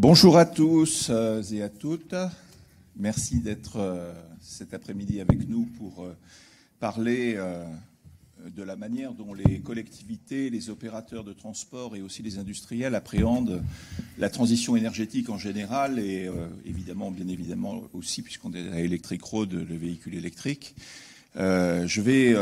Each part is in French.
Bonjour à tous et à toutes. Merci d'être cet après-midi avec nous pour parler de la manière dont les collectivités, les opérateurs de transport et aussi les industriels appréhendent la transition énergétique en général et bien évidemment aussi, puisqu'on est à Electric Road, le véhicule électrique. Je vais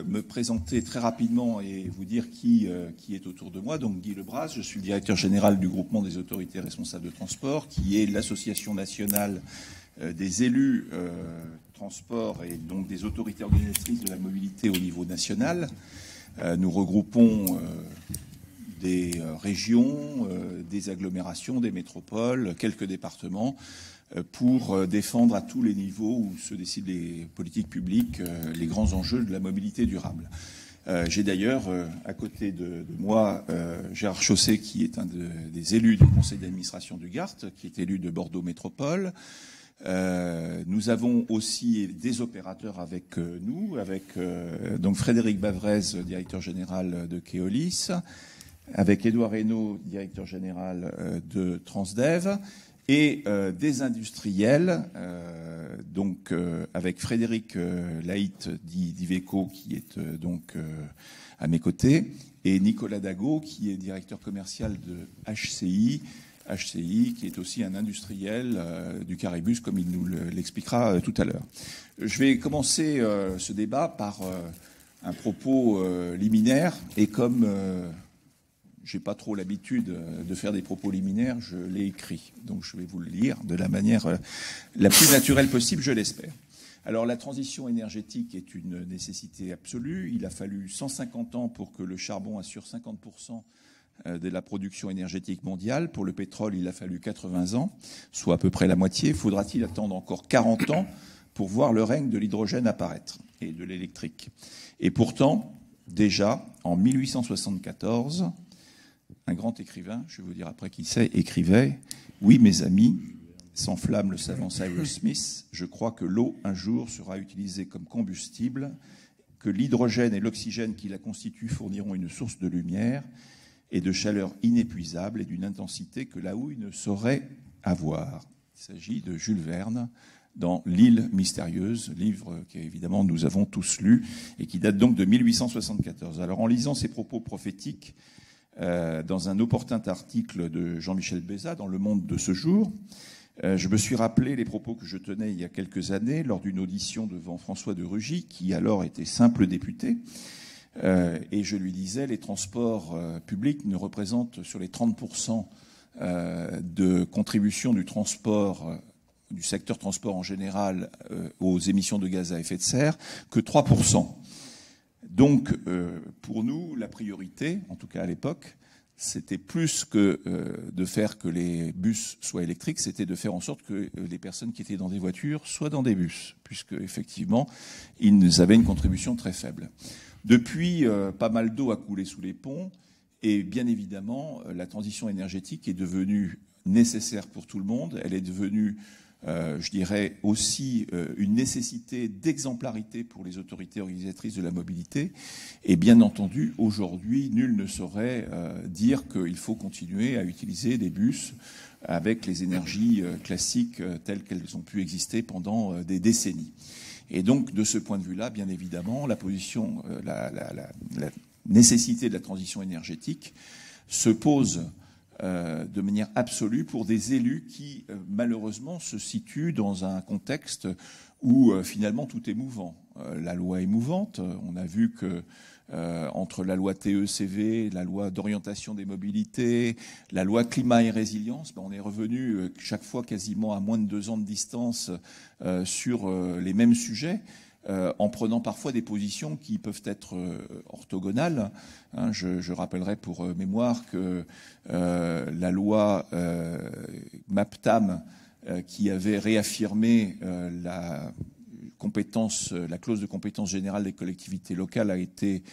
me présenter très rapidement et vous dire qui est autour de moi. Donc Guy Lebras, je suis le directeur général du groupement des autorités responsables de transport, qui est l'association nationale des élus transport et donc des autorités organisatrices de la mobilité au niveau national. Nous regroupons des régions, des agglomérations, des métropoles, quelques départements, pour défendre à tous les niveaux où se décident les politiques publiques les grands enjeux de la mobilité durable. J'ai d'ailleurs à côté de moi Gérard Chausset, qui est un des élus du conseil d'administration du GART, qui est élu de Bordeaux Métropole. Nous avons aussi des opérateurs avec nous, avec donc Frédéric Bavrez, directeur général de Keolis, avec Édouard Reynaud, directeur général de Transdev, et des industriels, donc avec Frédéric Laït d'Iveco, qui est donc à mes côtés, et Nicolas Dago, qui est directeur commercial de HCI, qui est aussi un industriel du caribus, comme il nous l'expliquera tout à l'heure. Je vais commencer ce débat par un propos liminaire, et comme j'ai pas trop l'habitude de faire des propos liminaires, je l'ai écrit. Donc je vais vous le lire de la manière la plus naturelle possible, je l'espère. Alors la transition énergétique est une nécessité absolue. Il a fallu 150 ans pour que le charbon assure 50% de la production énergétique mondiale. Pour le pétrole, il a fallu 80 ans, soit à peu près la moitié. Faudra-t-il attendre encore 40 ans pour voir le règne de l'hydrogène apparaître et de l'électrique? Et pourtant, déjà, en 1874, un grand écrivain, je vais vous dire après qui c'est, écrivait « Oui, mes amis, s'enflamme le savant Cyrus Smith, je crois que l'eau, un jour, sera utilisée comme combustible, que l'hydrogène et l'oxygène qui la constituent fourniront une source de lumière et de chaleur inépuisable et d'une intensité que la houille ne saurait avoir. » Il s'agit de Jules Verne dans L'île mystérieuse, livre qu'évidemment nous avons tous lu et qui date donc de 1874. Alors en lisant ces propos prophétiques dans un opportun article de Jean-Michel Bézat dans Le Monde de ce jour, je me suis rappelé les propos que je tenais il y a quelques années lors d'une audition devant François de Rugy, qui alors était simple député. Et je lui disais, les transports publics ne représentent sur les 30% de contribution du transport, du secteur transport en général, aux émissions de gaz à effet de serre que 3%. Donc, pour nous, la priorité, en tout cas à l'époque, c'était plus que de faire que les bus soient électriques, c'était de faire en sorte que les personnes qui étaient dans des voitures soient dans des bus, puisque effectivement, ils avaient une contribution très faible. Depuis, pas mal d'eau a coulé sous les ponts, et bien évidemment, la transition énergétique est devenue nécessaire pour tout le monde. Elle est devenue, je dirais, aussi une nécessité d'exemplarité pour les autorités organisatrices de la mobilité. Et bien entendu, aujourd'hui, nul ne saurait dire qu'il faut continuer à utiliser des bus avec les énergies classiques telles qu'elles ont pu exister pendant des décennies. Et donc, de ce point de vue-là, bien évidemment, la nécessité de la transition énergétique se pose de manière absolue pour des élus qui, malheureusement, se situent dans un contexte où, finalement, tout est mouvant. La loi est mouvante. On a vu que entre la loi TECV, la loi d'orientation des mobilités, la loi climat et résilience, on est revenu chaque fois quasiment à moins de 2 ans de distance sur les mêmes sujets, en prenant parfois des positions qui peuvent être orthogonales. Je rappellerai pour mémoire que la loi MAPTAM, qui avait réaffirmé la clause de compétence générale des collectivités locales, a été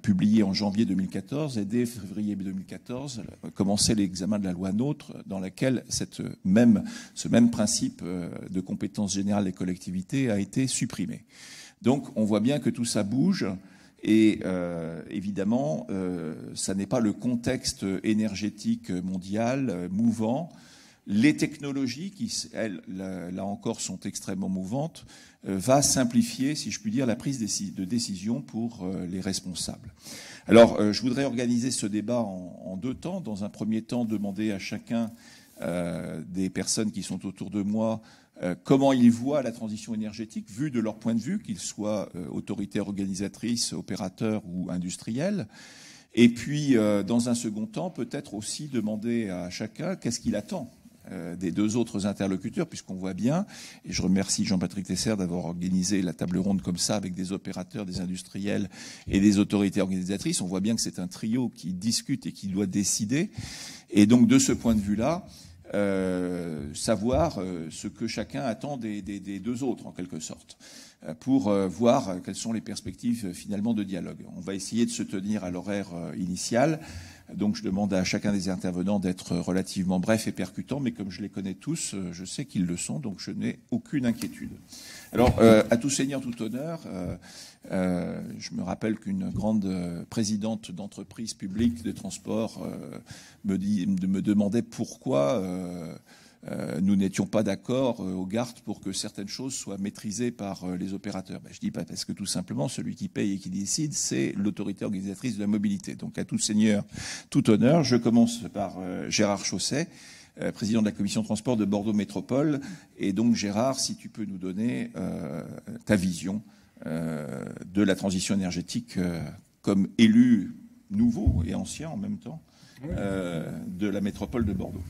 publiée en janvier 2014, et dès février 2014 commençait l'examen de la loi NOTRe, dans laquelle ce même principe de compétence générale des collectivités a été supprimé. Donc on voit bien que tout ça bouge, Et évidemment, ça n'est pas le contexte énergétique mondial mouvant. Les technologies, qui, elles, là encore, sont extrêmement mouvantes, va simplifier, si je puis dire, la prise de décision pour les responsables. Alors, je voudrais organiser ce débat en deux temps. Dans un premier temps, demander à chacun des personnes qui sont autour de moi comment ils voient la transition énergétique, vue de leur point de vue, qu'ils soient autorités organisatrices, opérateurs ou industriels. Et puis, dans un second temps, peut-être aussi demander à chacun qu'est-ce qu'il attend des deux autres interlocuteurs, puisqu'on voit bien, et je remercie Jean-Patrick Tesser d'avoir organisé la table ronde comme ça avec des opérateurs, des industriels et des autorités organisatrices, on voit bien que c'est un trio qui discute et qui doit décider. Et donc, de ce point de vue-là, savoir ce que chacun attend des deux autres, en quelque sorte, pour voir quelles sont les perspectives finalement de dialogue. On va essayer de se tenir à l'horaire initial. Donc je demande à chacun des intervenants d'être relativement bref et percutant, mais comme je les connais tous, je sais qu'ils le sont, donc je n'ai aucune inquiétude. Alors, à tout seigneur, tout honneur, je me rappelle qu'une grande présidente d'entreprise publique de transport me demandait pourquoi nous n'étions pas d'accord au GART pour que certaines choses soient maîtrisées par les opérateurs. Je dis pas parce que tout simplement, celui qui paye et qui décide, c'est l'autorité organisatrice de la mobilité. Donc à tout seigneur, tout honneur. Je commence par Gérard Chausset, président de la commission transport de Bordeaux Métropole. Et donc Gérard, si tu peux nous donner ta vision de la transition énergétique comme élu nouveau et ancien en même temps de la métropole de Bordeaux.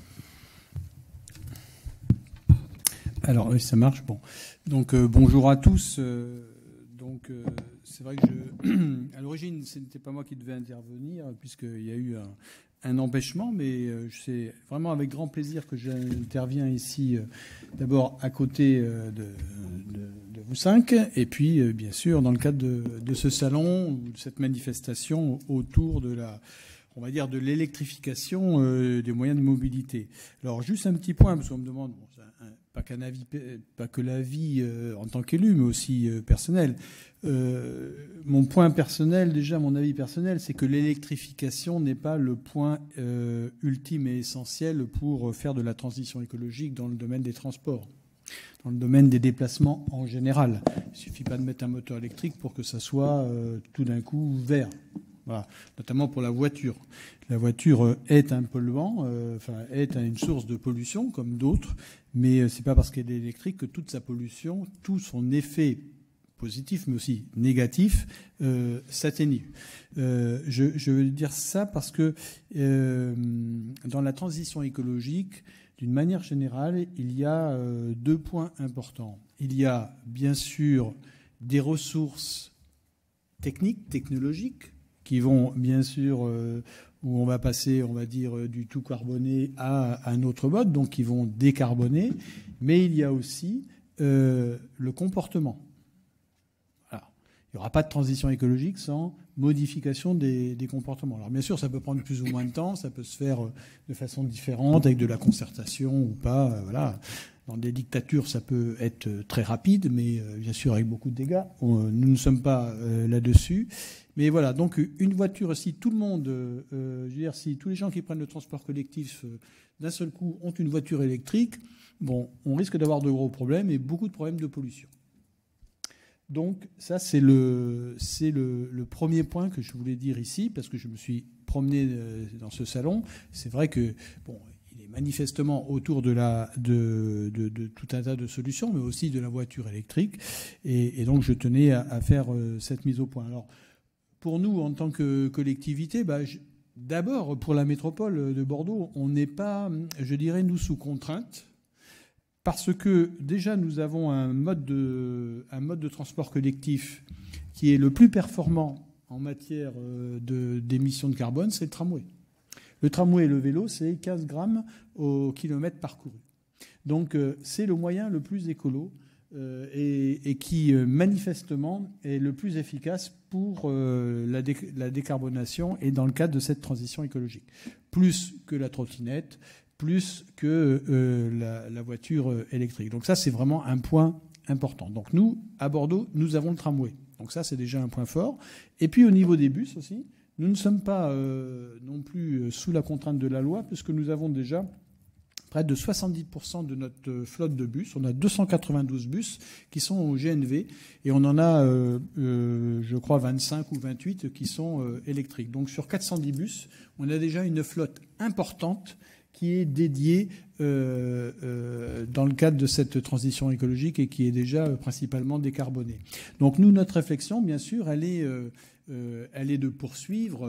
Alors, oui, ça marche. Bon. Donc, bonjour à tous. C'est vrai que à l'origine, ce n'était pas moi qui devais intervenir, puisqu'il y a eu un empêchement, mais c'est vraiment avec grand plaisir que j'interviens ici, d'abord à côté de vous cinq, et puis, bien sûr, dans le cadre de ce salon, ou de cette manifestation autour de on va dire, de l'électrification des moyens de mobilité. Alors, juste un petit point, parce qu'on me demande, pas que l'avis en tant qu'élu, mais aussi personnel. Mon point personnel, déjà, mon avis personnel, c'est que l'électrification n'est pas le point ultime et essentiel pour faire de la transition écologique dans le domaine des transports, dans le domaine des déplacements en général. Il ne suffit pas de mettre un moteur électrique pour que ça soit tout d'un coup vert. Voilà. Notamment pour la voiture. La voiture est un polluant, est une source de pollution comme d'autres, mais c'est pas parce qu'elle est électrique que toute sa pollution, tout son effet positif, mais aussi négatif, s'atténue. Je veux dire ça parce que dans la transition écologique, d'une manière générale, il y a deux points importants. Il y a bien sûr des ressources technologiques, qui vont bien sûr, où on va passer, on va dire, du tout carboné à un autre mode, donc qui vont décarboner. Mais il y a aussi le comportement. Alors, il n'y aura pas de transition écologique sans modification des comportements. Alors bien sûr, ça peut prendre plus ou moins de temps, ça peut se faire de façon différente, avec de la concertation ou pas, voilà. Dans des dictatures, ça peut être très rapide, mais bien sûr avec beaucoup de dégâts. Nous ne sommes pas là-dessus. Mais voilà, donc une voiture, si tout le monde, je veux dire, si tous les gens qui prennent le transport collectif d'un seul coup ont une voiture électrique, bon, on risque d'avoir de gros problèmes et beaucoup de problèmes de pollution. Donc ça, c'est le premier point que je voulais dire ici, parce que je me suis promené dans ce salon. C'est vrai que, bon, il est manifestement autour de tout un tas de solutions, mais aussi de la voiture électrique. Et donc je tenais à faire cette mise au point. Alors, pour nous, en tant que collectivité, d'abord, pour la métropole de Bordeaux, on n'est pas, je dirais, nous, sous contrainte, parce que déjà, nous avons un mode de transport collectif qui est le plus performant en matière d'émissions de carbone, c'est le tramway. Le tramway et le vélo, c'est 15 grammes au kilomètre parcouru. Donc, c'est le moyen le plus écolo et qui, manifestement, est le plus efficace pour la décarbonation et dans le cadre de cette transition écologique. Plus que la trottinette, plus que la voiture électrique. Donc ça, c'est vraiment un point important. Donc nous, à Bordeaux, nous avons le tramway. Donc ça, c'est déjà un point fort. Et puis au niveau des bus aussi, nous ne sommes pas non plus sous la contrainte de la loi, puisque nous avons déjà près de 70% de notre flotte de bus. On a 292 bus qui sont au GNV et on en a, je crois, 25 ou 28 qui sont électriques. Donc sur 410 bus, on a déjà une flotte importante qui est dédiée dans le cadre de cette transition écologique et qui est déjà principalement décarbonée. Donc nous, notre réflexion, bien sûr, elle est de poursuivre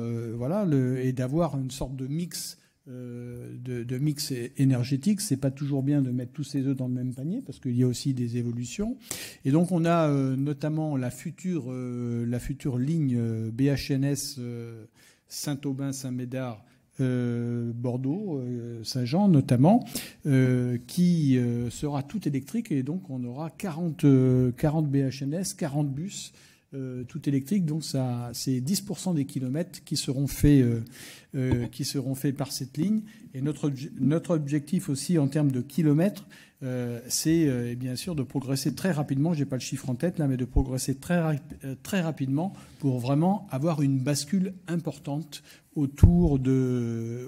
et d'avoir une sorte de mix de mix énergétique. C'est pas toujours bien de mettre tous ses œufs dans le même panier parce qu'il y a aussi des évolutions. Et donc on a notamment la future ligne BHNS Saint-Aubin-Saint-Médard Bordeaux, Saint-Jean notamment, qui sera toute électrique et donc on aura 40 BHNS, 40 bus tout électrique, donc ça, c'est 10% des kilomètres qui seront faits par cette ligne. Et notre objectif aussi en termes de kilomètres, c'est bien sûr de progresser très rapidement. J'ai pas le chiffre en tête là, mais de progresser très rapidement pour vraiment avoir une bascule importante autour de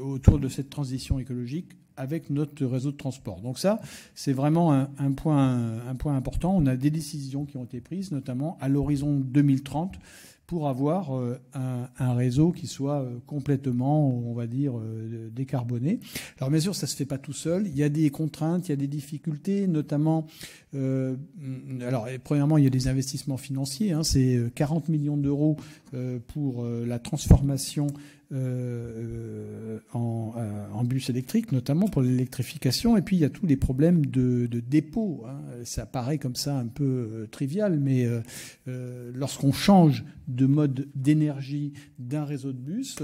cette transition écologique avec notre réseau de transport. Donc ça, c'est vraiment un point important. On a des décisions qui ont été prises, notamment à l'horizon 2030, pour avoir un réseau qui soit complètement, on va dire, décarboné. Alors bien sûr, ça se fait pas tout seul. Il y a des contraintes, il y a des difficultés, notamment. Alors premièrement, il y a des investissements financiers. C'est 40 millions d'euros pour la transformation en bus électriques, notamment pour l'électrification. Et puis il y a tous les problèmes de dépôt. Ça paraît comme ça un peu trivial, mais lorsqu'on change de mode d'énergie d'un réseau de bus,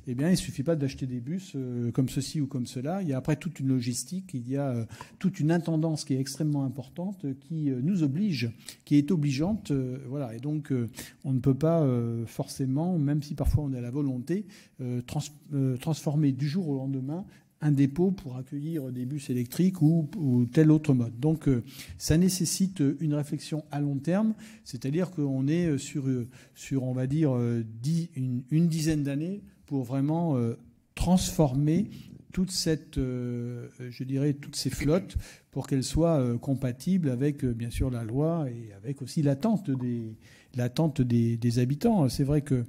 eh bien il suffit pas d'acheter des bus comme ceci ou comme cela. Il y a après toute une logistique, il y a toute une intendance qui est extrêmement importante, qui nous oblige, qui est obligeante. Voilà. Et donc on ne peut pas forcément, même si parfois on a la volonté, transformer du jour au lendemain un dépôt pour accueillir des bus électriques ou tel autre mode. Donc ça nécessite une réflexion à long terme, c'est-à-dire qu'on est sur on va dire une dizaine d'années pour vraiment transformer toute cette toutes ces flottes pour qu'elles soient compatibles avec bien sûr la loi et avec aussi l'attente des habitants. C'est vrai que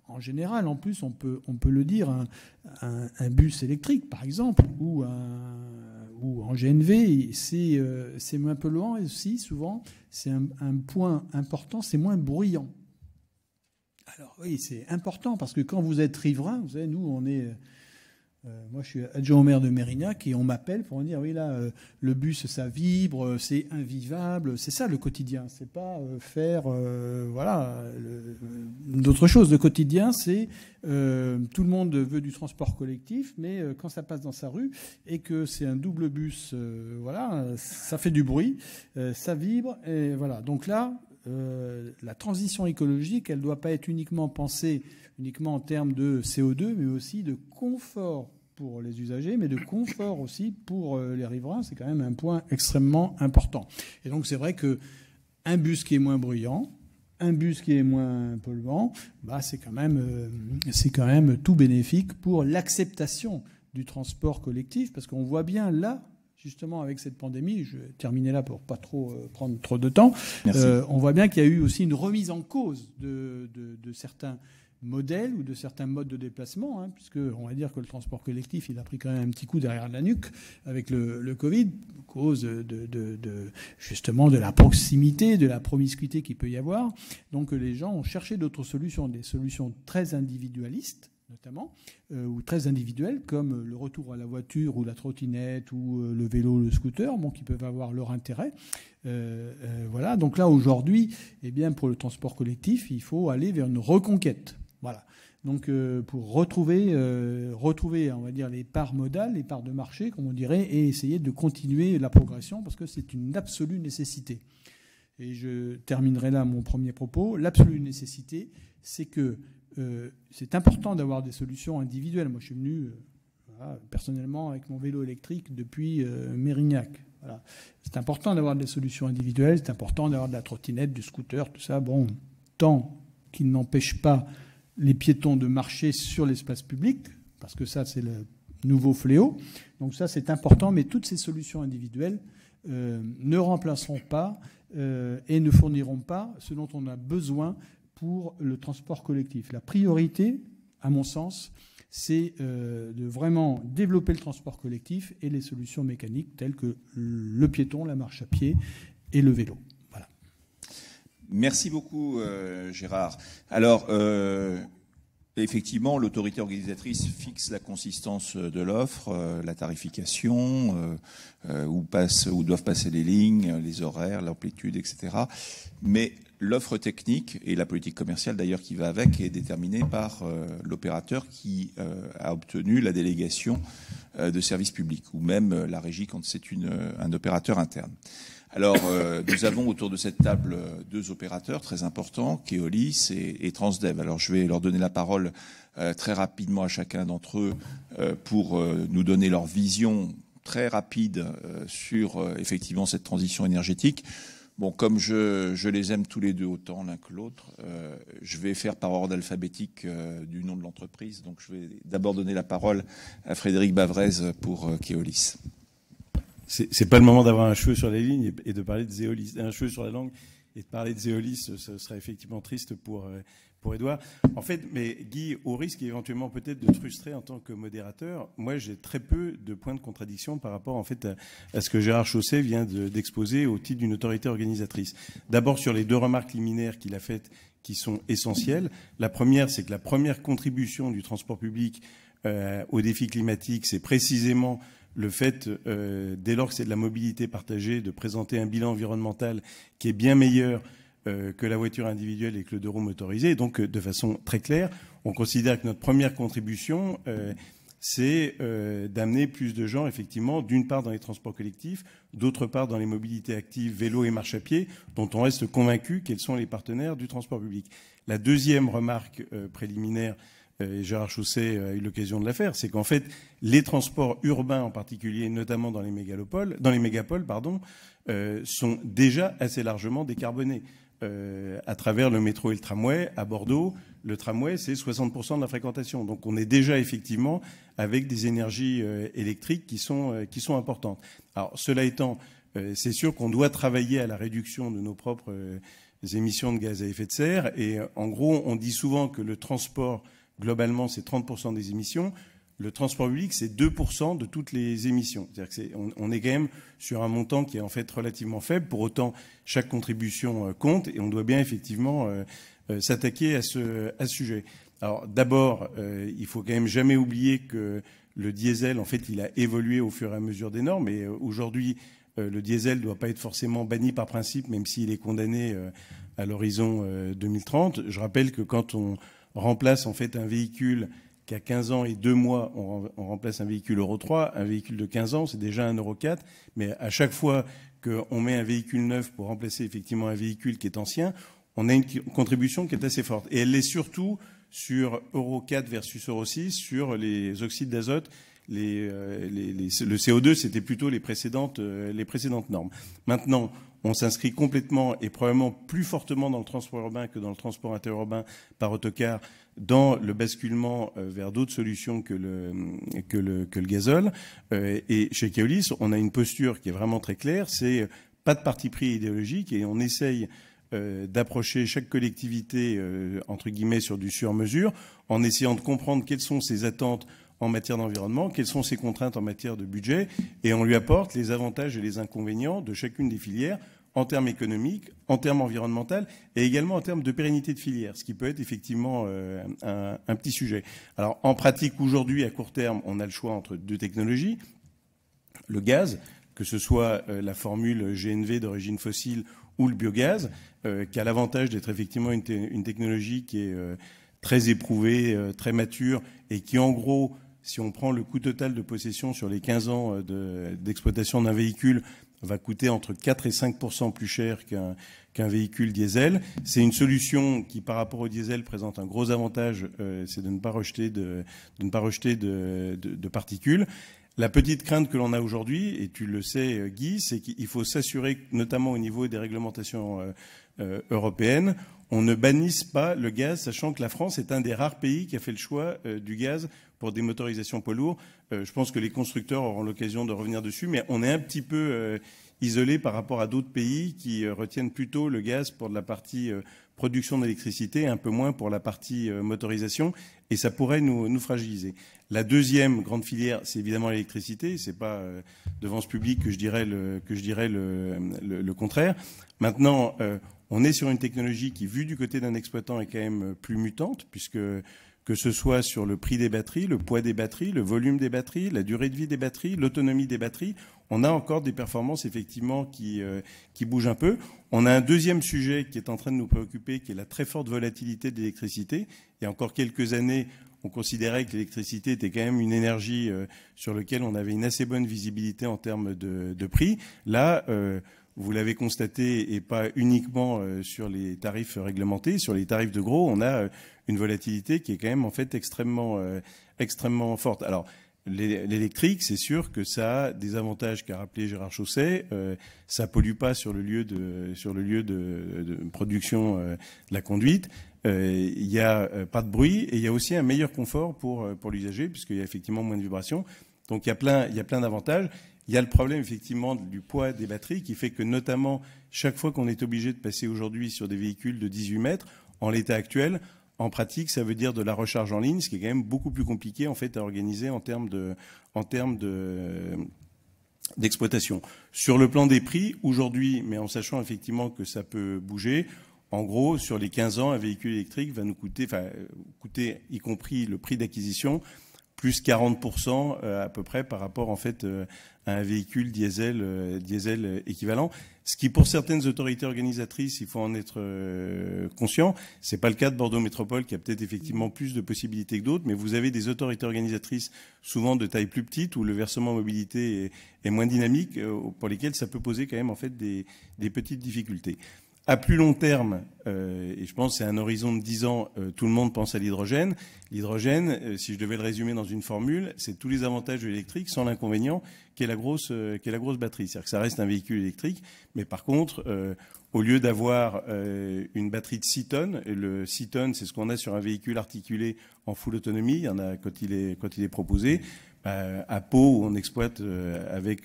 en général, en plus, on peut le dire, un bus électrique, par exemple, ou en GNV, c'est moins polluant et aussi, souvent, c'est un point important, c'est moins bruyant. Alors oui, c'est important parce que quand vous êtes riverain, vous savez, nous, on est... moi, je suis adjoint au maire de Mérignac et on m'appelle pour me dire oui là, le bus ça vibre, c'est invivable. C'est ça le quotidien. C'est pas faire d'autres choses. Le quotidien, c'est tout le monde veut du transport collectif, mais quand ça passe dans sa rue et que c'est un double bus, ça fait du bruit, ça vibre et voilà. Donc là, la transition écologique, elle doit pas être uniquement pensée en termes de CO2, mais aussi de confort pour les usagers, mais de confort aussi pour les riverains. C'est quand même un point extrêmement important. Et donc c'est vrai que un bus qui est moins bruyant, un bus qui est moins polluant, c'est quand même tout bénéfique pour l'acceptation du transport collectif, parce qu'on voit bien là, justement avec cette pandémie, je vais terminer là pour pas trop prendre trop de temps, on voit bien qu'il y a eu aussi une remise en cause de certains modèles ou de certains modes de déplacement, puisque on va dire que le transport collectif, il a pris quand même un petit coup derrière la nuque avec le Covid, à cause justement de la proximité, de la promiscuité qu'il peut y avoir. Donc les gens ont cherché d'autres solutions, des solutions très individualistes, notamment, ou très individuelles, comme le retour à la voiture ou la trottinette ou le vélo, le scooter, qui peuvent avoir leur intérêt. Voilà. Donc là, aujourd'hui, pour le transport collectif, il faut aller vers une reconquête. Voilà. Donc pour retrouver, on va dire, les parts modales, les parts de marché, comme on dirait, et essayer de continuer la progression, parce que c'est une absolue nécessité. Et je terminerai là mon premier propos. L'absolue nécessité, c'est que c'est important d'avoir des solutions individuelles. Moi, je suis venu personnellement avec mon vélo électrique depuis Mérignac. Voilà. C'est important d'avoir des solutions individuelles, c'est important d'avoir de la trottinette, du scooter, tout ça. Bon, tant qu'ils n'empêchent pas les piétons de marcher sur l'espace public, parce que ça, c'est le nouveau fléau. Donc ça, c'est important, mais toutes ces solutions individuelles ne remplaceront pas et ne fourniront pas ce dont on a besoin pour le transport collectif. La priorité, à mon sens, c'est de vraiment développer le transport collectif et les solutions mécaniques telles que le piéton, la marche à pied et le vélo. Voilà. Merci beaucoup, Gérard. Alors, effectivement, l'autorité organisatrice fixe la consistance de l'offre, la tarification, où doivent passer les lignes, les horaires, l'amplitude, etc. Mais l'offre technique et la politique commerciale, d'ailleurs, qui va avec, est déterminée par l'opérateur qui a obtenu la délégation de service public, ou même la régie quand c'est un opérateur interne. Alors, nous avons autour de cette table deux opérateurs très importants, Keolis et Transdev. Alors, je vais leur donner la parole très rapidement à chacun d'entre eux pour nous donner leur vision très rapide sur effectivement cette transition énergétique. Bon, comme je les aime tous les deux autant l'un que l'autre, je vais faire par ordre alphabétique du nom de l'entreprise. Donc, je vais d'abord donner la parole à Frédéric Bavrez pour Keolis. C'est pas le moment d'avoir un cheveu sur les lignes et de parler de Zeolis, un cheveu sur la langue et de parler de Zeolis, ce serait effectivement triste pour Édouard. En fait, mais Guy, au risque éventuellement peut-être de te frustrer en tant que modérateur, moi j'ai très peu de points de contradiction par rapport en fait à ce que Gérard Chausset vient d'exposer au titre d'une autorité organisatrice. D'abord sur les deux remarques liminaires qu'il a faites qui sont essentielles. La première, c'est que la première contribution du transport public au défi climatique, c'est précisément le fait, dès lors que c'est de la mobilité partagée, de présenter un bilan environnemental qui est bien meilleur que la voiture individuelle et que le deux roues motorisé. Et donc, de façon très claire, on considère que notre première contribution, c'est d'amener plus de gens, effectivement, d'une part dans les transports collectifs, d'autre part dans les mobilités actives, vélo et marche à pied, dont on reste convaincu qu'elles sont les partenaires du transport public. La deuxième remarque préliminaire, et Gérard Chausset a eu l'occasion de la faire, c'est qu'en fait, les transports urbains en particulier, notamment dans les mégapoles, sont déjà assez largement décarbonés. À travers le métro et le tramway, à Bordeaux, le tramway, c'est 60% de la fréquentation. Donc on est déjà effectivement avec des énergies électriques qui sont importantes. Alors cela étant, c'est sûr qu'on doit travailler à la réduction de nos propres émissions de gaz à effet de serre. Et en gros, on dit souvent que le transport globalement, c'est 30% des émissions. Le transport public, c'est 2% de toutes les émissions. C'est-à-dire on est quand même sur un montant qui est en fait relativement faible. Pour autant, chaque contribution compte et on doit bien effectivement s'attaquer à ce sujet. Alors d'abord, il faut quand même jamais oublier que le diesel, en fait, il a évolué au fur et à mesure des normes. Et aujourd'hui, le diesel ne doit pas être forcément banni par principe, même s'il est condamné à l'horizon 2030. Je rappelle que quand on remplace en fait un véhicule qui a 15 ans et 2 mois, on remplace un véhicule Euro 3, un véhicule de 15 ans, c'est déjà un Euro 4, mais à chaque fois qu'on met un véhicule neuf pour remplacer effectivement un véhicule qui est ancien, on a une contribution qui est assez forte. Et elle l'est surtout sur Euro 4 versus Euro 6, sur les oxydes d'azote. Le CO2, c'était plutôt les précédentes normes. Maintenant, on s'inscrit complètement et probablement plus fortement dans le transport urbain que dans le transport interurbain par autocar, dans le basculement vers d'autres solutions que le gazole. Et chez Keolis, on a une posture qui est vraiment très claire, c'est pas de parti pris idéologique et on essaye d'approcher chaque collectivité, entre guillemets, sur du sur-mesure, en essayant de comprendre quelles sont ses attentes en matière d'environnement, quelles sont ses contraintes en matière de budget, et on lui apporte les avantages et les inconvénients de chacune des filières en termes économiques, en termes environnementaux et également en termes de pérennité de filière, ce qui peut être effectivement un petit sujet. Alors en pratique aujourd'hui, à court terme, on a le choix entre deux technologies, le gaz, que ce soit la formule GNV d'origine fossile ou le biogaz, qui a l'avantage d'être effectivement une technologie qui est très éprouvée, très mature et qui en gros, si on prend le coût total de possession sur les 15 ans d'exploitation d'un véhicule, va coûter entre 4 et 5% plus cher qu'un véhicule diesel. C'est une solution qui, par rapport au diesel, présente un gros avantage, c'est de ne pas rejeter de particules. La petite crainte que l'on a aujourd'hui, et tu le sais, Guy, c'est qu'il faut s'assurer, notamment au niveau des réglementations européennes, on ne bannisse pas le gaz, sachant que la France est un des rares pays qui a fait le choix du gaz pour des motorisations poids lourds. Je pense que les constructeurs auront l'occasion de revenir dessus, mais on est un petit peu isolé par rapport à d'autres pays qui retiennent plutôt le gaz pour de la partie production d'électricité, un peu moins pour la partie motorisation, et ça pourrait nous fragiliser. La deuxième grande filière, c'est évidemment l'électricité. C'est pas devant ce public que je dirais le contraire. Maintenant, on est sur une technologie qui, vue du côté d'un exploitant, est quand même plus mutante, puisque que ce soit sur le prix des batteries, le poids des batteries, le volume des batteries, la durée de vie des batteries, l'autonomie des batteries, on a encore des performances effectivement qui bougent un peu. On a un deuxième sujet qui est en train de nous préoccuper, qui est la très forte volatilité de l'électricité. Il y a encore quelques années, on considérait que l'électricité était quand même une énergie sur laquelle on avait une assez bonne visibilité en termes de prix. Là, vous l'avez constaté, et pas uniquement sur les tarifs réglementés, sur les tarifs de gros, on a une volatilité qui est quand même en fait extrêmement forte. Alors, l'électrique, c'est sûr que ça a des avantages qu'a rappelé Gérard Chausset. Ça pollue pas sur le lieu de production de la conduite. Il y a pas de bruit et il y a aussi un meilleur confort pour l'usager puisqu'il y a effectivement moins de vibrations. Donc il y a plein d'avantages. Il y a le problème effectivement du poids des batteries qui fait que notamment chaque fois qu'on est obligé de passer aujourd'hui sur des véhicules de 18 mètres, en l'état actuel, en pratique, ça veut dire de la recharge en ligne, ce qui est quand même beaucoup plus compliqué en fait à organiser en termes d'exploitation. Sur le plan des prix, aujourd'hui, mais en sachant effectivement que ça peut bouger, en gros, sur les 15 ans, un véhicule électrique va nous coûter, y compris le prix d'acquisition, plus 40% à peu près par rapport en fait à un véhicule diesel équivalent. Ce qui, pour certaines autorités organisatrices, il faut en être conscient. C'est pas le cas de Bordeaux Métropole, qui a peut-être effectivement plus de possibilités que d'autres, mais vous avez des autorités organisatrices souvent de taille plus petite, où le versement mobilité est moins dynamique, pour lesquelles ça peut poser quand même en fait des petites difficultés. À plus long terme, et je pense que c'est un horizon de 10 ans, tout le monde pense à l'hydrogène. L'hydrogène, si je devais le résumer dans une formule, c'est tous les avantages de l'électrique sans l'inconvénient qu'est la grosse batterie. C'est-à-dire que ça reste un véhicule électrique, mais par contre, au lieu d'avoir une batterie de 6 tonnes, et le 6 tonnes, c'est ce qu'on a sur un véhicule articulé en full autonomie, il y en a quand il est proposé, à Pau, où on exploite avec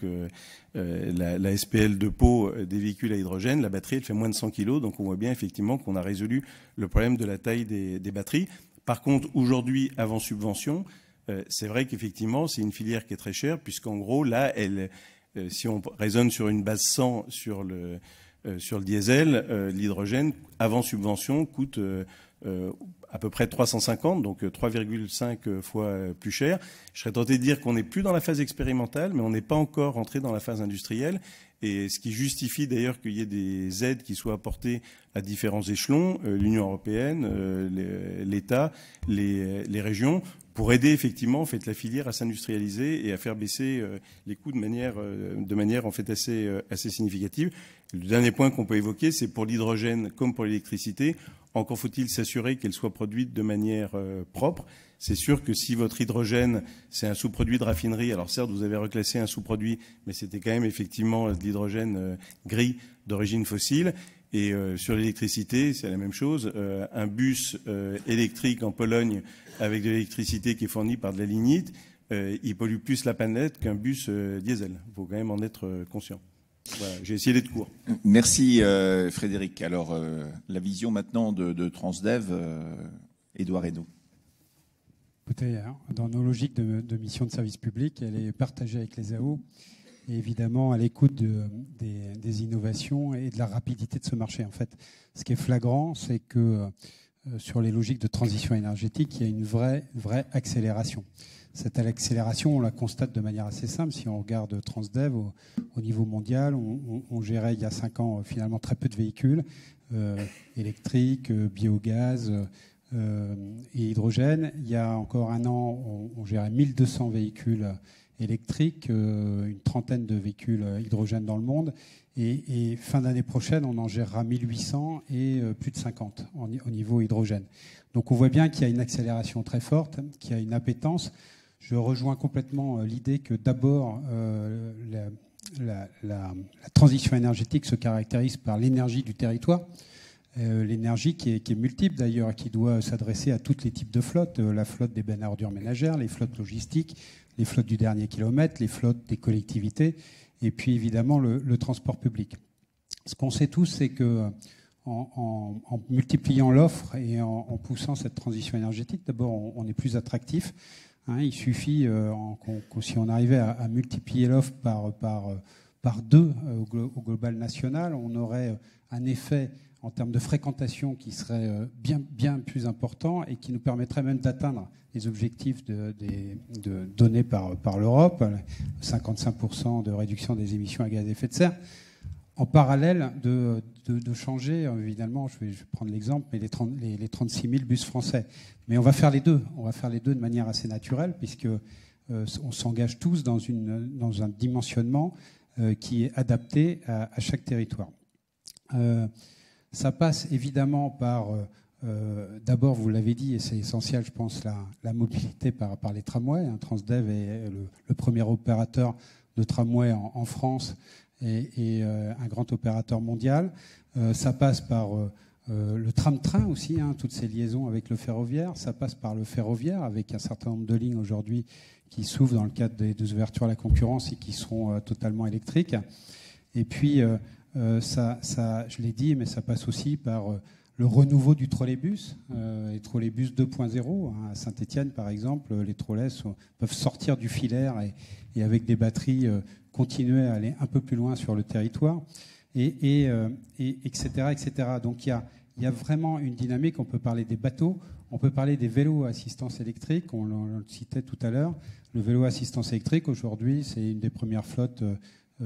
la SPL de Pau des véhicules à hydrogène, la batterie elle fait moins de 100 kg, donc on voit bien effectivement qu'on a résolu le problème de la taille des batteries. Par contre, aujourd'hui, avant subvention, c'est vrai qu'effectivement, c'est une filière qui est très chère, puisqu'en gros, là, si on raisonne sur une base 100 sur le diesel, l'hydrogène, avant subvention, coûte à peu près 350, donc 3,5 fois plus cher. Je serais tenté de dire qu'on n'est plus dans la phase expérimentale, mais on n'est pas encore rentré dans la phase industrielle. Et ce qui justifie d'ailleurs qu'il y ait des aides qui soient apportées à différents échelons, l'Union européenne, l'État, les régions, pour aider effectivement en fait la filière à s'industrialiser et à faire baisser les coûts de manière en fait assez significative. Le dernier point qu'on peut évoquer, c'est pour l'hydrogène comme pour l'électricité. Encore faut-il s'assurer qu'elle soit produite de manière propre. C'est sûr que si votre hydrogène, c'est un sous-produit de raffinerie, alors certes, vous avez reclassé un sous-produit, mais c'était quand même effectivement de l'hydrogène gris d'origine fossile. Et sur l'électricité, c'est la même chose. Un bus électrique en Pologne avec de l'électricité qui est fournie par de la lignite, il pollue plus la planète qu'un bus diesel. Il faut quand même en être conscient. Voilà, j'ai essayé d'être court. Merci Frédéric. Alors, la vision maintenant de Transdev, Édouard Hainaut. Écoutez, dans nos logiques de mission de service public, elle est partagée avec les AO et évidemment à l'écoute des innovations et de la rapidité de ce marché. En fait, ce qui est flagrant, c'est que sur les logiques de transition énergétique, il y a une vraie accélération. Cette accélération, on la constate de manière assez simple. Si on regarde Transdev au niveau mondial, on gérait il y a 5 ans finalement très peu de véhicules électriques, biogaz et hydrogène. Il y a encore 1 an, on gérait 1200 véhicules électriques, une trentaine de véhicules hydrogène dans le monde. Et fin d'année prochaine, on en gérera 1800 et plus de 50 au niveau hydrogène. Donc on voit bien qu'il y a une accélération très forte, qu'il y a une appétence. Je rejoins complètement l'idée que d'abord la transition énergétique se caractérise par l'énergie du territoire. l'énergie qui est multiple d'ailleurs, qui doit s'adresser à tous les types de flottes, la flotte des bennes à ordures ménagères, les flottes logistiques, les flottes du dernier kilomètre, les flottes des collectivités, et puis évidemment le transport public. Ce qu'on sait tous, c'est que en multipliant l'offre et en poussant cette transition énergétique, d'abord on est plus attractif. Il suffit, si on arrivait à multiplier l'offre par 2 au global national, on aurait un effet en termes de fréquentation qui serait bien plus important et qui nous permettrait même d'atteindre les objectifs donnés par l'Europe, 55% de réduction des émissions à gaz à effet de serre. En parallèle de changer, évidemment, je vais prendre l'exemple, mais les 36 000 bus français. Mais on va faire les deux. On va faire les deux de manière assez naturelle, puisque on s'engage tous dans un dimensionnement qui est adapté à chaque territoire. Ça passe évidemment par, d'abord, vous l'avez dit, et c'est essentiel, je pense, la mobilité par les tramways. Transdev est le premier opérateur de tramway en France et un grand opérateur mondial. Ça passe par le tram-train aussi, toutes ces liaisons avec le ferroviaire. Ça passe par le ferroviaire, avec un certain nombre de lignes aujourd'hui qui s'ouvrent dans le cadre des ouvertures à la concurrence et qui seront totalement électriques. Et puis, je l'ai dit, mais ça passe aussi par le renouveau du trolleybus, les trolleybus 2.0. À Saint-Étienne, par exemple, les trolleys peuvent sortir du filaire et avec des batteries continuer à aller un peu plus loin sur le territoire, et etc., etc. Donc il y a vraiment une dynamique. On peut parler des bateaux, on peut parler des vélos à assistance électrique, on le citait tout à l'heure. Le vélo à assistance électrique, aujourd'hui, c'est une des premières flottes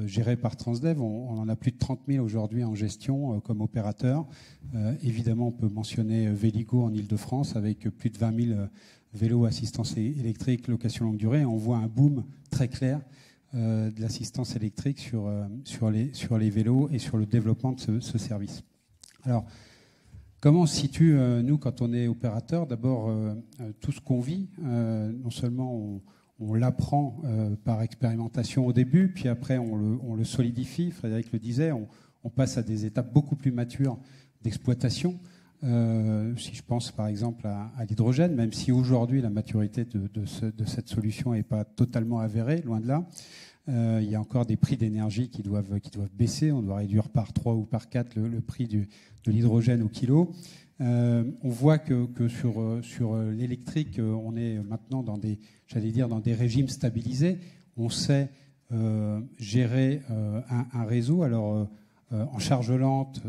gérées par Transdev. On en a plus de 30 000 aujourd'hui en gestion comme opérateur. Évidemment, on peut mentionner Véligo en Ile-de-France avec plus de 20 000 vélos à assistance électrique, location longue durée. On voit un boom très clair de l'assistance électrique sur les vélos et sur le développement de ce service. Alors, comment on se situe, nous, quand on est opérateur? D'abord, tout ce qu'on vit, non seulement on l'apprend par expérimentation au début, puis après on le solidifie. Frédéric le disait, on passe à des étapes beaucoup plus matures d'exploitation. Si je pense par exemple à l'hydrogène, même si aujourd'hui la maturité de cette solution n'est pas totalement avérée, loin de là, il y a encore des prix d'énergie qui doivent baisser. On doit réduire par 3 ou par 4 le prix de l'hydrogène au kilo. On voit que sur l'électrique, on est maintenant dans des régimes stabilisés. On sait gérer un réseau. Alors en charge lente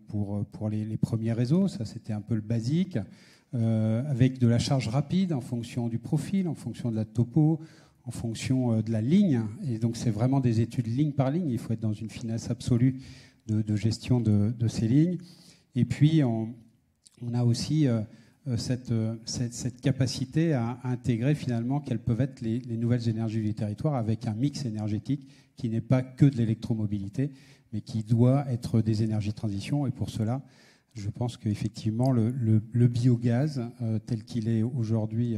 pour les premiers réseaux, ça c'était un peu le basique, avec de la charge rapide en fonction du profil, en fonction de la topo, en fonction de la ligne. Et donc c'est vraiment des études ligne par ligne. Il faut être dans une finesse absolue de gestion de ces lignes. Et puis on a aussi cette capacité à intégrer finalement quelles peuvent être les nouvelles énergies du territoire avec un mix énergétique qui n'est pas que de l'électromobilité, mais qui doit être des énergies de transition. Et pour cela, je pense qu'effectivement, le biogaz, tel qu'il est aujourd'hui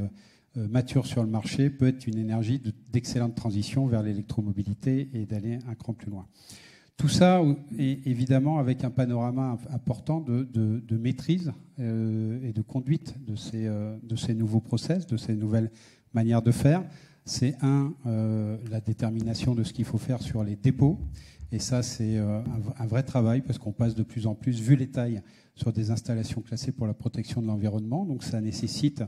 mature sur le marché, peut être une énergie d'excellente transition vers l'électromobilité et d'aller un cran plus loin. Tout ça, est évidemment, avec un panorama important de maîtrise et de conduite de ces nouveaux process, de ces nouvelles manières de faire. C'est la détermination de ce qu'il faut faire sur les dépôts. Et ça, c'est un vrai travail parce qu'on passe de plus en plus, vu les tailles, sur des installations classées pour la protection de l'environnement. Donc ça nécessite,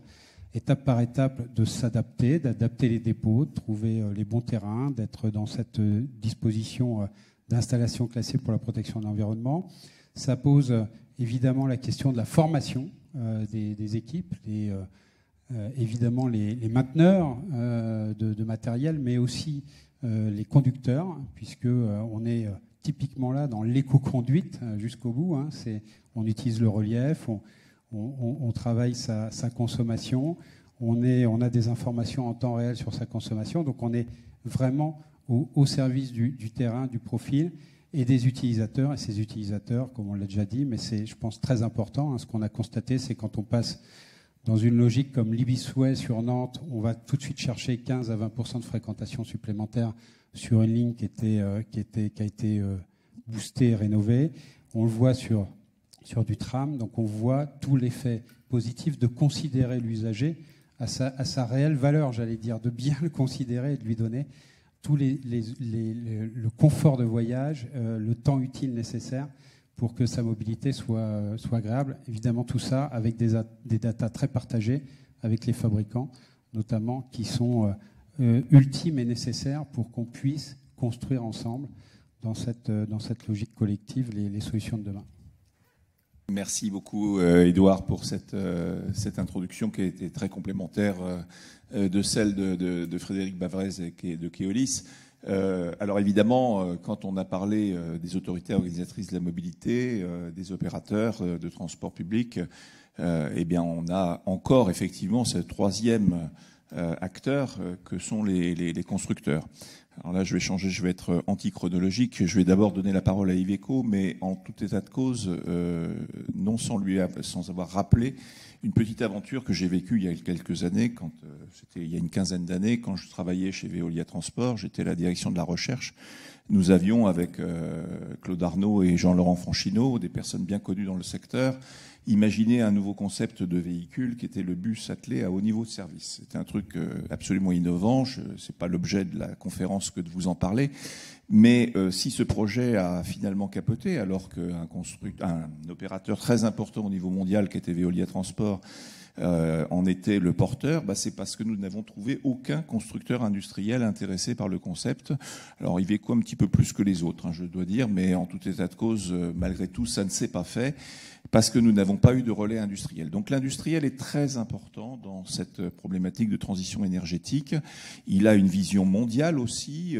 étape par étape, de s'adapter, d'adapter les dépôts, de trouver les bons terrains, d'être dans cette disposition d'installations classées pour la protection de l'environnement. Ça pose évidemment la question de la formation des équipes, évidemment les mainteneurs de matériel, mais aussi les conducteurs, puisqu'on est typiquement là dans l'éco-conduite jusqu'au bout. On utilise le relief, on travaille sa consommation, on a des informations en temps réel sur sa consommation, donc on est vraiment au service du terrain, du profil et des utilisateurs. Et ces utilisateurs, comme on l'a déjà dit, mais c'est, je pense, très important. Ce qu'on a constaté, c'est quand on passe dans une logique comme l'Ibis-Souet sur Nantes, on va tout de suite chercher 15 à 20% de fréquentation supplémentaire sur une ligne qui a été boostée et rénovée. On le voit sur sur du tram. Donc on voit tout l'effet positif de considérer l'usager à sa réelle valeur, j'allais dire, de bien le considérer et de lui donner tout le confort de voyage, le temps utile nécessaire pour que sa mobilité soit agréable. Évidemment, tout ça avec des datas très partagées avec les fabricants, notamment, qui sont ultimes et nécessaires pour qu'on puisse construire ensemble, dans cette logique collective, les solutions de demain. Merci beaucoup, Édouard, pour cette introduction qui a été très complémentaire de celle de Frédéric Bavrez et de Keolis. Alors évidemment, quand on a parlé des autorités organisatrices de la mobilité, des opérateurs de transport public, eh bien on a encore effectivement ce troisième acteur que sont les constructeurs. Alors là, je vais changer, je vais être anti-chronologique. Je vais d'abord donner la parole à Iveco, mais en tout état de cause, non sans avoir rappelé une petite aventure que j'ai vécue il y a quelques années, c'était il y a une quinzaine d'années, quand je travaillais chez Veolia Transport, j'étais à la direction de la recherche. Nous avions, avec Claude Arnaud et Jean-Laurent Franchineau, des personnes bien connues dans le secteur, imaginé un nouveau concept de véhicule qui était le bus attelé à haut niveau de service. C'était un truc absolument innovant. C'est pas l'objet de la conférence que de vous en parler. Mais si ce projet a finalement capoté, alors qu'un opérateur très important au niveau mondial qui était Veolia Transport en était le porteur, c'est parce que nous n'avons trouvé aucun constructeur industriel intéressé par le concept. Alors Iveco un petit peu plus que les autres, je dois dire, mais en tout état de cause, malgré tout, ça ne s'est pas fait parce que nous n'avons pas eu de relais industriel. Donc l'industriel est très important dans cette problématique de transition énergétique. Il a une vision mondiale aussi.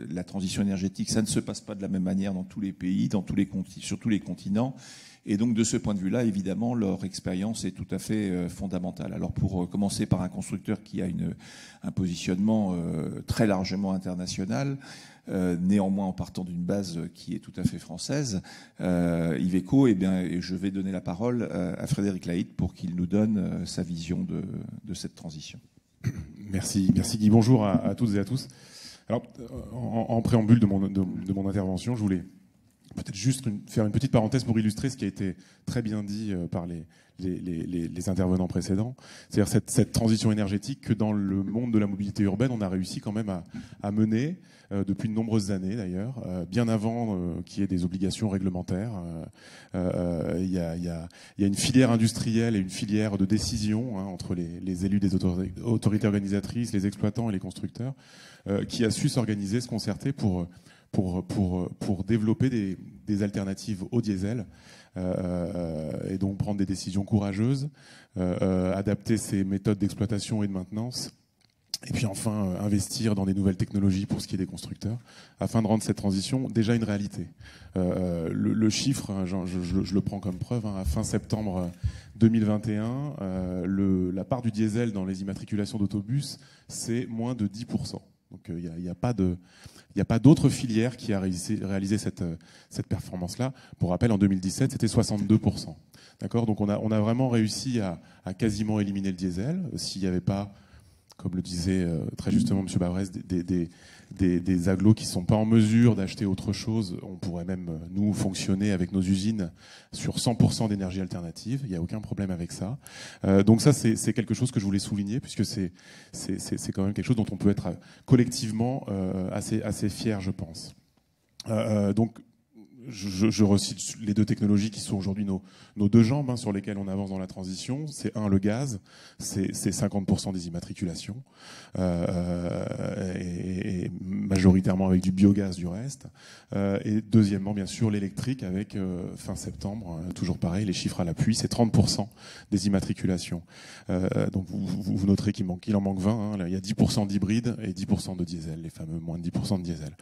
La transition énergétique, ça ne se passe pas de la même manière dans tous les pays, sur tous les continents. Et donc, de ce point de vue-là, évidemment, leur expérience est tout à fait fondamentale. Alors, pour commencer par un constructeur qui a un positionnement très largement international, néanmoins en partant d'une base qui est tout à fait française, Iveco, je vais donner la parole à Frédéric Laït pour qu'il nous donne sa vision de cette transition. Merci Guy. Bonjour à toutes et à tous. Alors, en préambule de mon intervention, je voulais peut-être juste faire une petite parenthèse pour illustrer ce qui a été très bien dit par les intervenants précédents. C'est-à-dire cette transition énergétique que dans le monde de la mobilité urbaine, on a réussi quand même à mener depuis de nombreuses années d'ailleurs, bien avant qu'il y ait des obligations réglementaires. Il y a une filière industrielle et une filière de décision entre les élus des autorités organisatrices, les exploitants et les constructeurs, qui a su s'organiser, se concerter pour développer des alternatives au diesel et donc prendre des décisions courageuses, adapter ses méthodes d'exploitation et de maintenance, et puis enfin investir dans des nouvelles technologies pour ce qui est des constructeurs, afin de rendre cette transition déjà une réalité. Le chiffre, je le prends comme preuve, à fin septembre 2021, la part du diesel dans les immatriculations d'autobus, c'est moins de 10%. Donc il n'y a pas d'autre filière qui a réalisé cette performance-là. Pour rappel, en 2017, c'était 62%. D'accord ? Donc on a vraiment réussi à quasiment éliminer le diesel. S'il n'y avait pas, comme le disait très justement M. Bavrez, des agglos qui ne sont pas en mesure d'acheter autre chose, on pourrait même, nous, fonctionner avec nos usines sur 100% d'énergie alternative. Il n'y a aucun problème avec ça. Donc ça, c'est quelque chose que je voulais souligner, puisque c'est quand même quelque chose dont on peut être collectivement assez fier, je pense. Donc, je recite les deux technologies qui sont aujourd'hui nos deux jambes sur lesquelles on avance dans la transition. C'est le gaz, c'est 50% des immatriculations, et majoritairement avec du biogaz du reste. Et deuxièmement, bien sûr, l'électrique avec fin septembre, toujours pareil, les chiffres à l'appui, c'est 30% des immatriculations. Donc vous noterez qu'il en manque 20. Là, il y a 10% d'hybride et 10% de diesel, les fameux moins de 10% de diesel.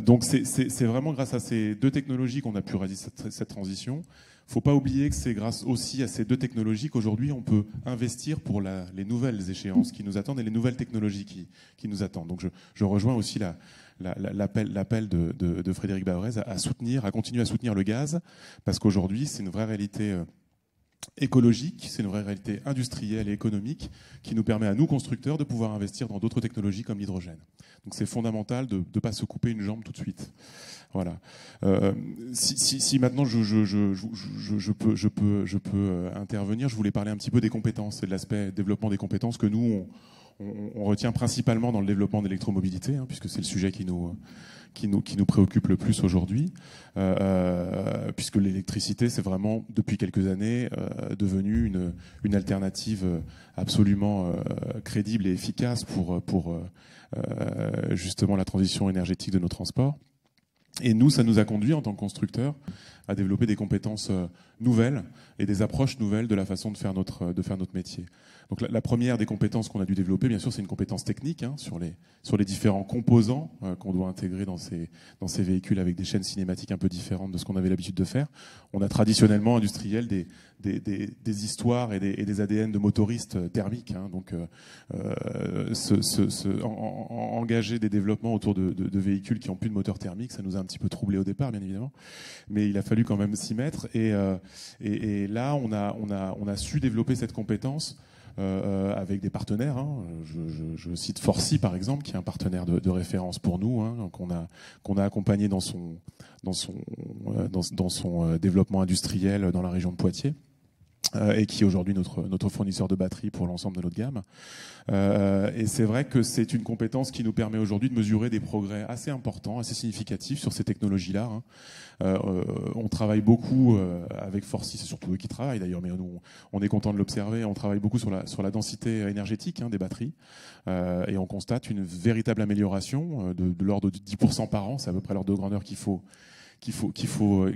Donc c'est vraiment grâce à ces deux technologies qu'on a pu réaliser cette transition. Il ne faut pas oublier que c'est grâce aussi à ces deux technologies qu'aujourd'hui on peut investir pour les nouvelles échéances qui nous attendent et les nouvelles technologies qui nous attendent. Donc je rejoins aussi l'appel de Frédéric Bavrez à continuer à soutenir le gaz, parce qu'aujourd'hui c'est une vraie réalité écologique, c'est une vraie réalité industrielle et économique qui nous permet à nous, constructeurs, de pouvoir investir dans d'autres technologies comme l'hydrogène. Donc c'est fondamental de ne pas se couper une jambe tout de suite. Voilà. Si maintenant je peux intervenir, je voulais parler un petit peu des compétences et de l'aspect développement des compétences que nous, on retient principalement dans le développement d'électromobilité, hein, puisque c'est le sujet qui nous préoccupe le plus aujourd'hui, puisque l'électricité, c'est vraiment, depuis quelques années, devenu une alternative absolument crédible et efficace pour justement la transition énergétique de nos transports. Et nous, ça nous a conduit, en tant que constructeurs, à développer des compétences nouvelles et des approches nouvelles de la façon de faire notre métier. Donc la première des compétences qu'on a dû développer, bien sûr, c'est une compétence technique, hein, sur les différents composants qu'on doit intégrer dans ces véhicules avec des chaînes cinématiques un peu différentes de ce qu'on avait l'habitude de faire. On a traditionnellement, industriels, des histoires et des ADN de motoristes thermiques, hein, donc engager des développements autour de véhicules qui n'ont plus de moteur thermique, ça nous a un petit peu troublé au départ, bien évidemment, mais il a fallu quand même s'y mettre. Et là, on a su développer cette compétence avec des partenaires. Hein. Je cite Forcy, par exemple, qui est un partenaire de référence pour nous, hein, qu'on a accompagné dans son développement industriel dans la région de Poitiers. Et qui est aujourd'hui notre fournisseur de batteries pour l'ensemble de notre gamme. Et c'est vrai que c'est une compétence qui nous permet aujourd'hui de mesurer des progrès assez importants, assez significatifs sur ces technologies-là. Hein. On travaille beaucoup avec Forcy, c'est surtout eux qui travaillent d'ailleurs, mais nous, on est content de l'observer. On travaille beaucoup sur la densité énergétique, hein, des batteries, et on constate une véritable amélioration de l'ordre de 10% par an. C'est à peu près l'ordre de grandeur qu'il faut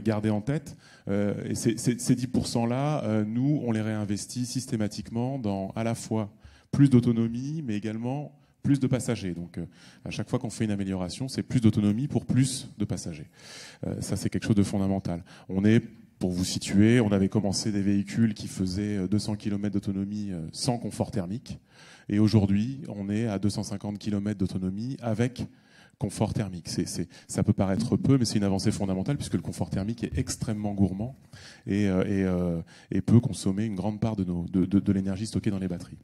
garder en tête. Et ces 10%-là, nous, on les réinvestit systématiquement dans à la fois plus d'autonomie, mais également plus de passagers. Donc, à chaque fois qu'on fait une amélioration, c'est plus d'autonomie pour plus de passagers. Ça, c'est quelque chose de fondamental. Pour vous situer, on avait commencé des véhicules qui faisaient 200 km d'autonomie sans confort thermique. Et aujourd'hui, on est à 250 km d'autonomie avec confort thermique. Ça peut paraître peu, mais c'est une avancée fondamentale puisque le confort thermique est extrêmement gourmand et peut consommer une grande part de l'énergie stockée dans les batteries.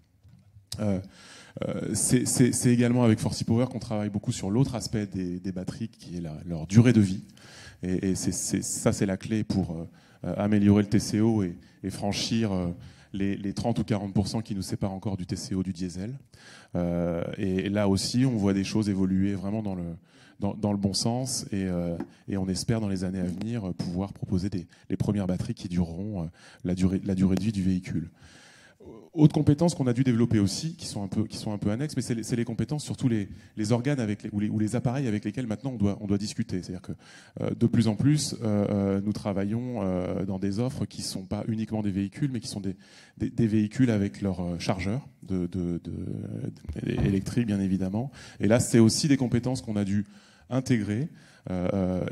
C'est également avec Forcy Power qu'on travaille beaucoup sur l'autre aspect des batteries, qui est leur durée de vie. Et ça, c'est la clé pour améliorer le TCO et franchir les 30 ou 40% qui nous séparent encore du TCO du diesel. Et là aussi, on voit des choses évoluer vraiment dans le bon sens et on espère dans les années à venir pouvoir proposer les premières batteries qui dureront la durée de vie du véhicule. Autres compétences qu'on a dû développer aussi, qui sont un peu annexes, mais c'est les compétences, surtout les organes ou les appareils avec lesquels maintenant on doit discuter. C'est-à-dire que de plus en plus, nous travaillons dans des offres qui ne sont pas uniquement des véhicules, mais qui sont des véhicules avec leur chargeur électrique, bien évidemment. Et là, c'est aussi des compétences qu'on a dû intégrer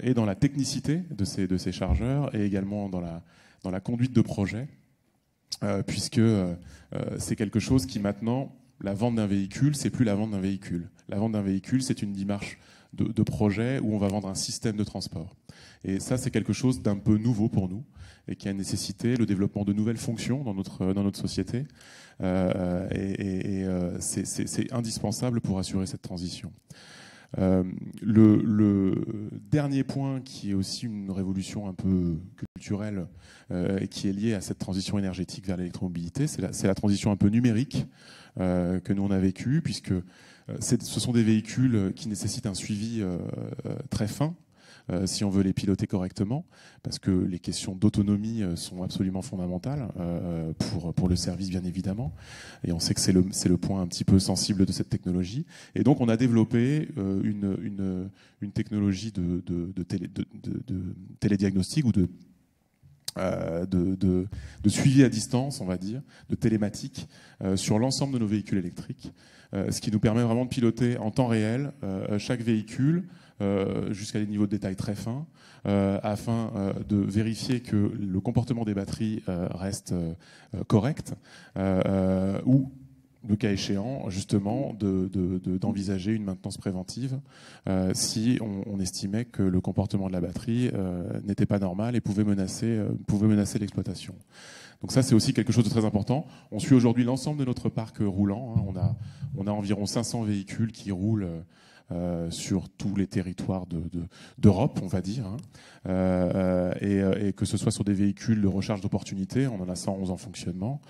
et dans la technicité de ces chargeurs et également dans la conduite de projet. Puisque c'est quelque chose qui maintenant, la vente d'un véhicule, c'est plus la vente d'un véhicule. La vente d'un véhicule, c'est une démarche de projet où on va vendre un système de transport. Et ça, c'est quelque chose d'un peu nouveau pour nous et qui a nécessité le développement de nouvelles fonctions dans notre société. C'est indispensable pour assurer cette transition. Le dernier point qui est aussi une révolution un peu culturelle et qui est liée à cette transition énergétique vers l'électromobilité, c'est la transition un peu numérique que nous on a vécue, puisque ce sont des véhicules qui nécessitent un suivi très fin si on veut les piloter correctement, parce que les questions d'autonomie sont absolument fondamentales pour le service, bien évidemment. Et on sait que c'est le point un petit peu sensible de cette technologie. Et donc, on a développé une technologie de télédiagnostic ou de suivi à distance, on va dire, de télématique sur l'ensemble de nos véhicules électriques, ce qui nous permet vraiment de piloter en temps réel chaque véhicule jusqu'à des niveaux de détail très fins, afin de vérifier que le comportement des batteries reste correct, ou le cas échéant, justement, d'envisager une maintenance préventive si on estimait que le comportement de la batterie n'était pas normal et pouvait menacer l'exploitation. Donc ça, c'est aussi quelque chose de très important. On suit aujourd'hui l'ensemble de notre parc roulant. On a environ 500 véhicules qui roulent sur tous les territoires d'Europe, on va dire, et que ce soit sur des véhicules de recharge d'opportunité, on en a 111 en fonctionnement,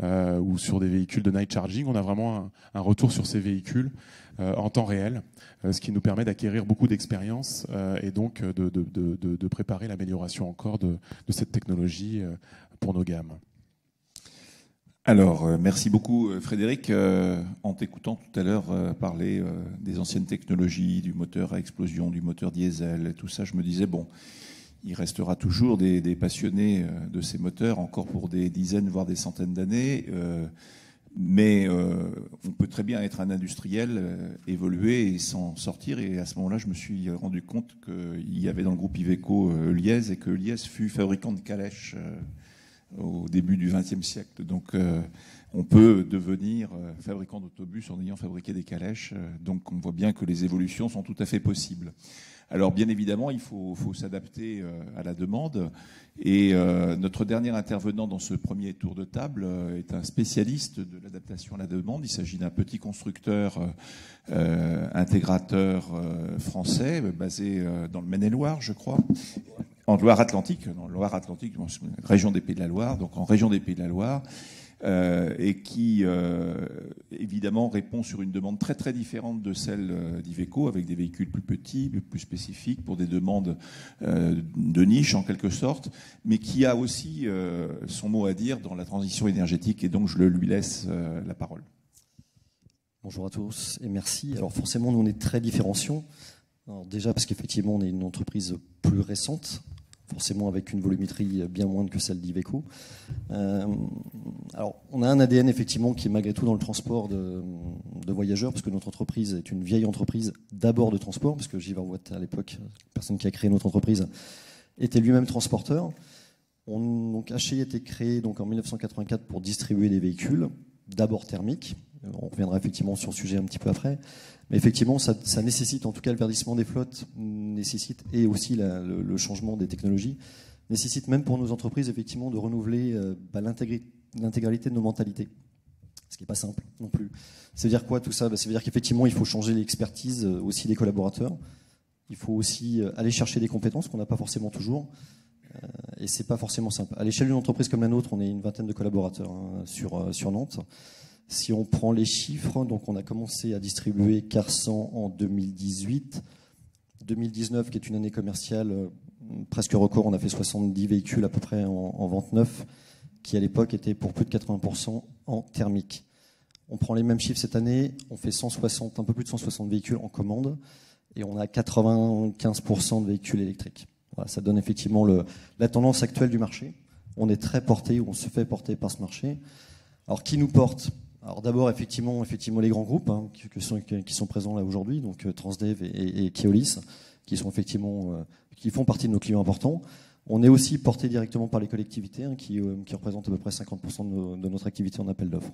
ou sur des véhicules de night charging, on a vraiment un retour sur ces véhicules en temps réel, ce qui nous permet d'acquérir beaucoup d'expérience et donc de préparer l'amélioration encore de cette technologie pour nos gammes. Alors, merci beaucoup Frédéric. En t'écoutant tout à l'heure parler des anciennes technologies, du moteur à explosion, du moteur diesel, tout ça, je me disais, bon, il restera toujours des passionnés de ces moteurs, encore pour des dizaines, voire des centaines d'années. Mais on peut très bien être un industriel, évoluer et s'en sortir. Et à ce moment-là, je me suis rendu compte qu'il y avait dans le groupe Iveco Liez, et que Liez fut fabricant de calèches au début du XXe siècle. Donc on peut devenir fabricant d'autobus en ayant fabriqué des calèches. Donc on voit bien que les évolutions sont tout à fait possibles. Alors bien évidemment, il faut s'adapter à la demande. Et notre dernier intervenant dans ce premier tour de table est un spécialiste de l'adaptation à la demande. Il s'agit d'un petit constructeur intégrateur français basé dans le Maine-et-Loire, je crois. En Loire-Atlantique, région des Pays de la Loire, donc en région des Pays de la Loire, et qui évidemment répond sur une demande très très différente de celle d'Iveco, avec des véhicules plus petits, plus spécifiques, pour des demandes de niche en quelque sorte, mais qui a aussi son mot à dire dans la transition énergétique, et donc je lui laisse la parole. Bonjour à tous et merci. Alors forcément, nous on est très différenciants. Alors déjà parce qu'effectivement on est une entreprise plus récente, forcément avec une volumétrie bien moindre que celle d'Iveco. Alors on a un ADN effectivement qui est malgré tout dans le transport de voyageurs, parce que notre entreprise est une vieille entreprise d'abord de transport, parce que Gilles Vervoet à l'époque, la personne qui a créé notre entreprise, était lui-même transporteur. Donc HI a été créé donc en 1984 pour distribuer des véhicules, d'abord thermiques. On reviendra effectivement sur le sujet un petit peu après. Mais effectivement, ça nécessite, en tout cas le verdissement des flottes, nécessite, et aussi le changement des technologies, nécessite même pour nos entreprises effectivement de renouveler l'intégralité de nos mentalités. Ce qui n'est pas simple non plus. Ça veut dire quoi tout ça ? Ça veut dire qu'effectivement, il faut changer l'expertise aussi des collaborateurs. Il faut aussi aller chercher des compétences qu'on n'a pas forcément toujours. Et c'est pas forcément simple. À l'échelle d'une entreprise comme la nôtre, on est une vingtaine de collaborateurs sur Nantes. Si on prend les chiffres, donc on a commencé à distribuer Car100 en 2018. 2019, qui est une année commerciale presque record, on a fait 70 véhicules à peu près en vente neuve, qui à l'époque étaient pour plus de 80% en thermique. On prend les mêmes chiffres cette année, on fait un peu plus de 160 véhicules en commande, et on a 95% de véhicules électriques. Voilà, ça donne effectivement la tendance actuelle du marché. On est très porté, ou on se fait porter par ce marché. Alors qui nous porte ? Alors d'abord effectivement les grands groupes qui sont présents là aujourd'hui, donc Transdev et Keolis, qui sont effectivement qui font partie de nos clients importants. On est aussi porté directement par les collectivités qui représentent à peu près 50% de notre activité en appel d'offres.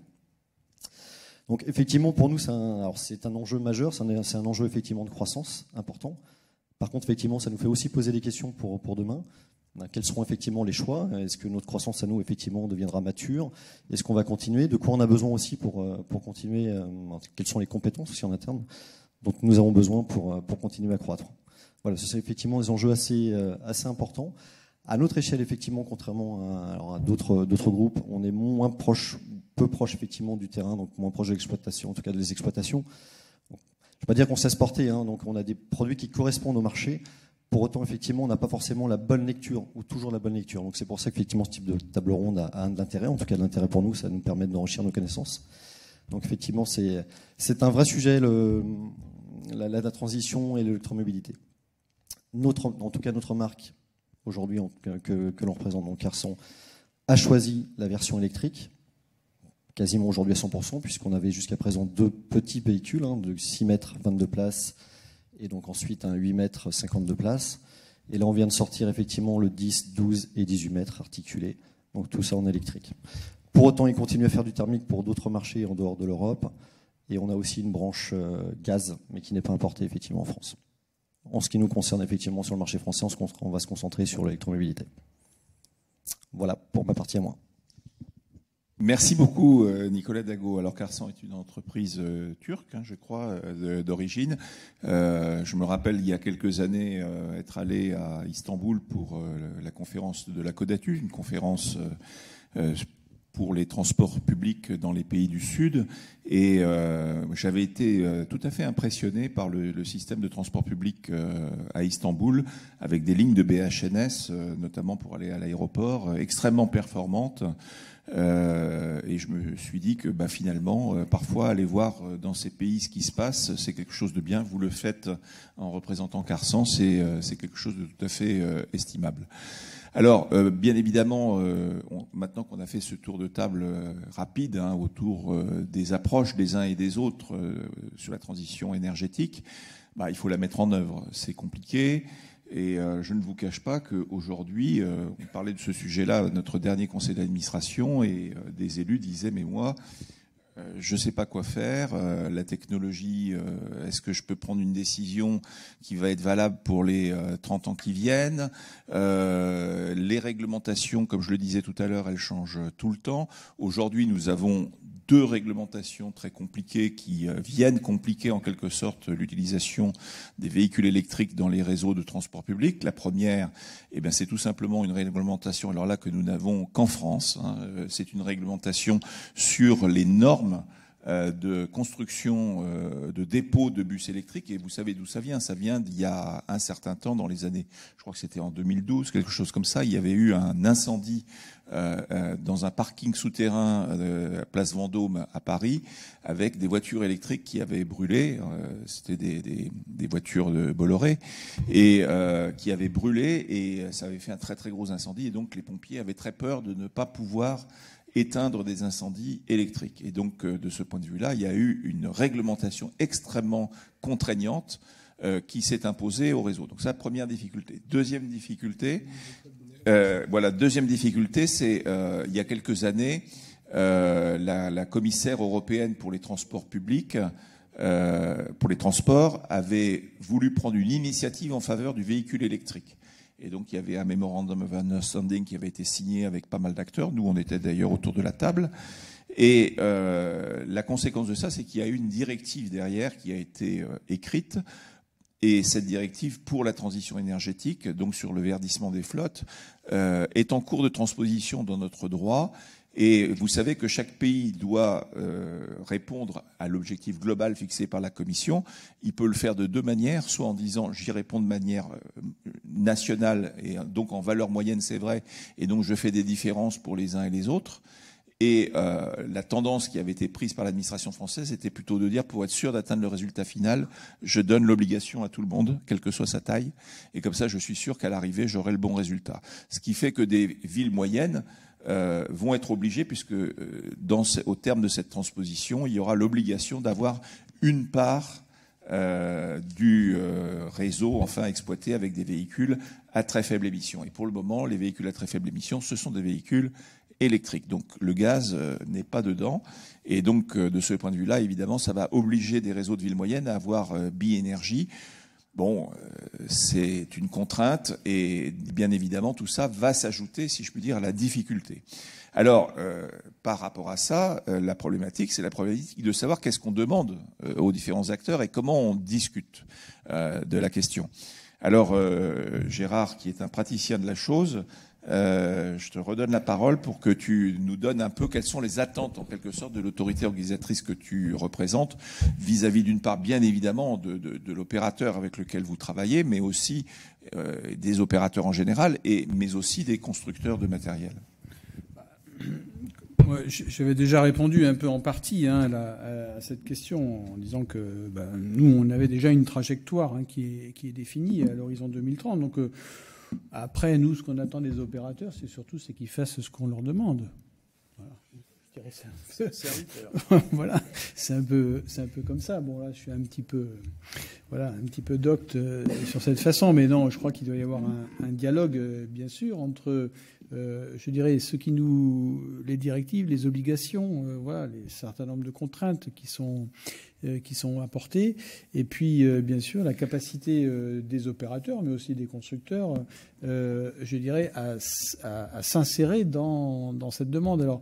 Donc effectivement pour nous c'est un enjeu majeur, c'est un enjeu effectivement de croissance important. Par contre effectivement ça nous fait aussi poser des questions pour demain. Quels seront effectivement les choix ? Est-ce que notre croissance à nous effectivement deviendra mature ? Est-ce qu'on va continuer ? De quoi on a besoin aussi pour continuer ? Quelles sont les compétences aussi en interne dont nous avons besoin pour continuer à croître ? Voilà, ce sont effectivement des enjeux assez importants. À notre échelle, effectivement, contrairement à d'autres groupes, on est peu proche effectivement du terrain, donc moins proche de l'exploitation, en tout cas des exploitations. Donc, je ne vais pas dire qu'on sait se porter, donc on a des produits qui correspondent au marché. Pour autant, effectivement, on n'a pas forcément la bonne lecture, ou toujours la bonne lecture. Donc c'est pour ça qu'effectivement, ce type de table ronde a de l'intérêt. En tout cas, de l'intérêt pour nous, ça nous permet d'enrichir nos connaissances. Donc effectivement, c'est un vrai sujet, la transition et l'électromobilité. En tout cas, notre marque, aujourd'hui, que l'on représente, donc Car100, a choisi la version électrique, quasiment aujourd'hui à 100%, puisqu'on avait jusqu'à présent 2 petits véhicules, de 6 mètres, 22 places, et donc ensuite un 8 mètres, 52 places. Et là, on vient de sortir effectivement le 10, 12 et 18 mètres articulés. Donc tout ça en électrique. Pour autant, ils continuent à faire du thermique pour d'autres marchés en dehors de l'Europe. Et on a aussi une branche gaz, mais qui n'est pas importée effectivement en France. En ce qui nous concerne effectivement sur le marché français, on va se concentrer sur l'électromobilité. Voilà pour ma partie à moi. Merci beaucoup Nicolas Dago. Alors Karsan est une entreprise turque, je crois, d'origine. Je me rappelle il y a quelques années être allé à Istanbul pour la conférence de la Kodatu, une conférence pour les transports publics dans les pays du Sud. Et j'avais été tout à fait impressionné par le système de transport public à Istanbul, avec des lignes de BHNS, notamment pour aller à l'aéroport, extrêmement performantes. Et je me suis dit que finalement, parfois, aller voir dans ces pays ce qui se passe, c'est quelque chose de bien. Vous le faites en représentant Karsan, c'est quelque chose de tout à fait estimable. Alors, bien évidemment, maintenant qu'on a fait ce tour de table rapide autour des approches des uns et des autres sur la transition énergétique, il faut la mettre en œuvre. C'est compliqué. Et je ne vous cache pas qu'aujourd'hui, on parlait de ce sujet-là à notre dernier conseil d'administration et des élus disaient « mais moi, je ne sais pas quoi faire, la technologie, est-ce que je peux prendre une décision qui va être valable pour les 30 ans qui viennent ? Les réglementations, comme je le disais tout à l'heure, elles changent tout le temps. Aujourd'hui, nous avons 2 réglementations très compliquées qui viennent compliquer en quelque sorte l'utilisation des véhicules électriques dans les réseaux de transport public. La première, c'est tout simplement une réglementation, alors là que nous n'avons qu'en France. C'est une réglementation sur les normes de construction de dépôts de bus électriques. Et vous savez d'où ça vient ? Ça vient d'il y a un certain temps, dans les années, je crois que c'était en 2012, quelque chose comme ça. Il y avait eu un incendie dans un parking souterrain à Place Vendôme à Paris, avec des voitures électriques qui avaient brûlé. C'était des voitures de Bolloré et qui avaient brûlé, et ça avait fait un très très gros incendie. Et donc les pompiers avaient très peur de ne pas pouvoir éteindre des incendies électriques. Et donc, de ce point de vue-là, il y a eu une réglementation extrêmement contraignante qui s'est imposée au réseau. Donc ça, première difficulté. Deuxième difficulté, c'est il y a quelques années, la commissaire européenne pour les transports publics, pour les transports, avait voulu prendre une initiative en faveur du véhicule électrique. Et donc, il y avait un memorandum of understanding qui avait été signé avec pas mal d'acteurs. Nous, on était d'ailleurs autour de la table. Et la conséquence de ça, c'est qu'il y a eu une directive derrière qui a été écrite. Et cette directive pour la transition énergétique, donc sur le verdissement des flottes, est en cours de transposition dans notre droit. Et vous savez que chaque pays doit répondre à l'objectif global fixé par la Commission. Il peut le faire de 2 manières, soit en disant j'y réponds de manière nationale, et donc en valeur moyenne c'est vrai, et donc je fais des différences pour les uns et les autres. Et la tendance qui avait été prise par l'administration française était plutôt de dire, pour être sûr d'atteindre le résultat final, je donne l'obligation à tout le monde, quelle que soit sa taille, et comme ça je suis sûr qu'à l'arrivée j'aurai le bon résultat. Ce qui fait que des villes moyennes vont être obligés, puisque au terme de cette transposition, il y aura l'obligation d'avoir une part du réseau exploité avec des véhicules à très faible émission. Et pour le moment, les véhicules à très faible émission, ce sont des véhicules électriques. Donc le gaz n'est pas dedans. Et donc de ce point de vue-là, évidemment, ça va obliger des réseaux de villes moyennes à avoir bi-énergie. Bon, c'est une contrainte, et bien évidemment, tout ça va s'ajouter, si je puis dire, à la difficulté. Alors, par rapport à ça, la problématique, c'est la problématique de savoir qu'est-ce qu'on demande aux différents acteurs et comment on discute de la question. Alors, Gérard, qui est un praticien de la chose, je te redonne la parole pour que tu nous donnes un peu quelles sont les attentes, en quelque sorte, de l'autorité organisatrice que tu représentes, vis-à-vis d'une part, bien évidemment, de l'opérateur avec lequel vous travaillez, mais aussi des opérateurs en général, mais aussi des constructeurs de matériel. J'avais déjà répondu un peu en partie à cette question en disant que nous, on avait déjà une trajectoire qui est définie à l'horizon 2030. Donc, après, nous, ce qu'on attend des opérateurs, c'est qu'ils fassent ce qu'on leur demande. Voilà. je dirais c'est serviteur. Voilà, c'est un peu comme ça. Bon là, je suis un petit peu docte sur cette façon, mais non, je crois qu'il doit y avoir un dialogue, bien sûr, entre je dirais les directives, les obligations, voilà, les certain nombre de contraintes qui sont apportées, et puis bien sûr la capacité des opérateurs, mais aussi des constructeurs, je dirais, à s'insérer dans cette demande. Alors,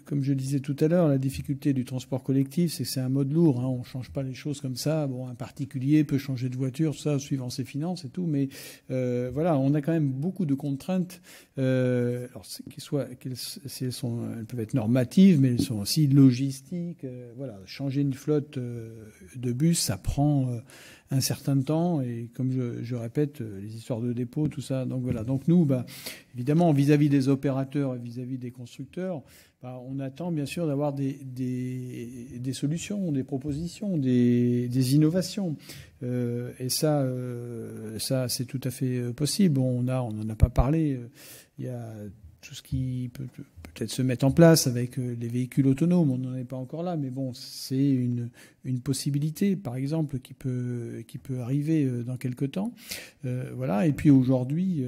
comme je disais tout à l'heure, la difficulté du transport collectif, c'est que c'est un mode lourd. On ne change pas les choses comme ça. Bon, un particulier peut changer de voiture, ça, suivant ses finances et tout. Mais voilà, on a quand même beaucoup de contraintes. Alors, elles peuvent être normatives, mais elles sont aussi logistiques. Voilà, changer une flotte de bus, ça prend un certain temps, et comme je répète, les histoires de dépôt, tout ça. Donc voilà. Donc nous, évidemment, vis-à-vis des opérateurs et vis-à-vis des constructeurs, on attend bien sûr d'avoir des solutions, des propositions, des innovations. Et ça, c'est tout à fait possible. On n'en a pas parlé. Il y a tout ce qui peut peut-être se mettre en place avec les véhicules autonomes. On n'en est pas encore là, mais bon, c'est une possibilité, par exemple, qui peut arriver dans quelques temps. Voilà. Et puis aujourd'hui,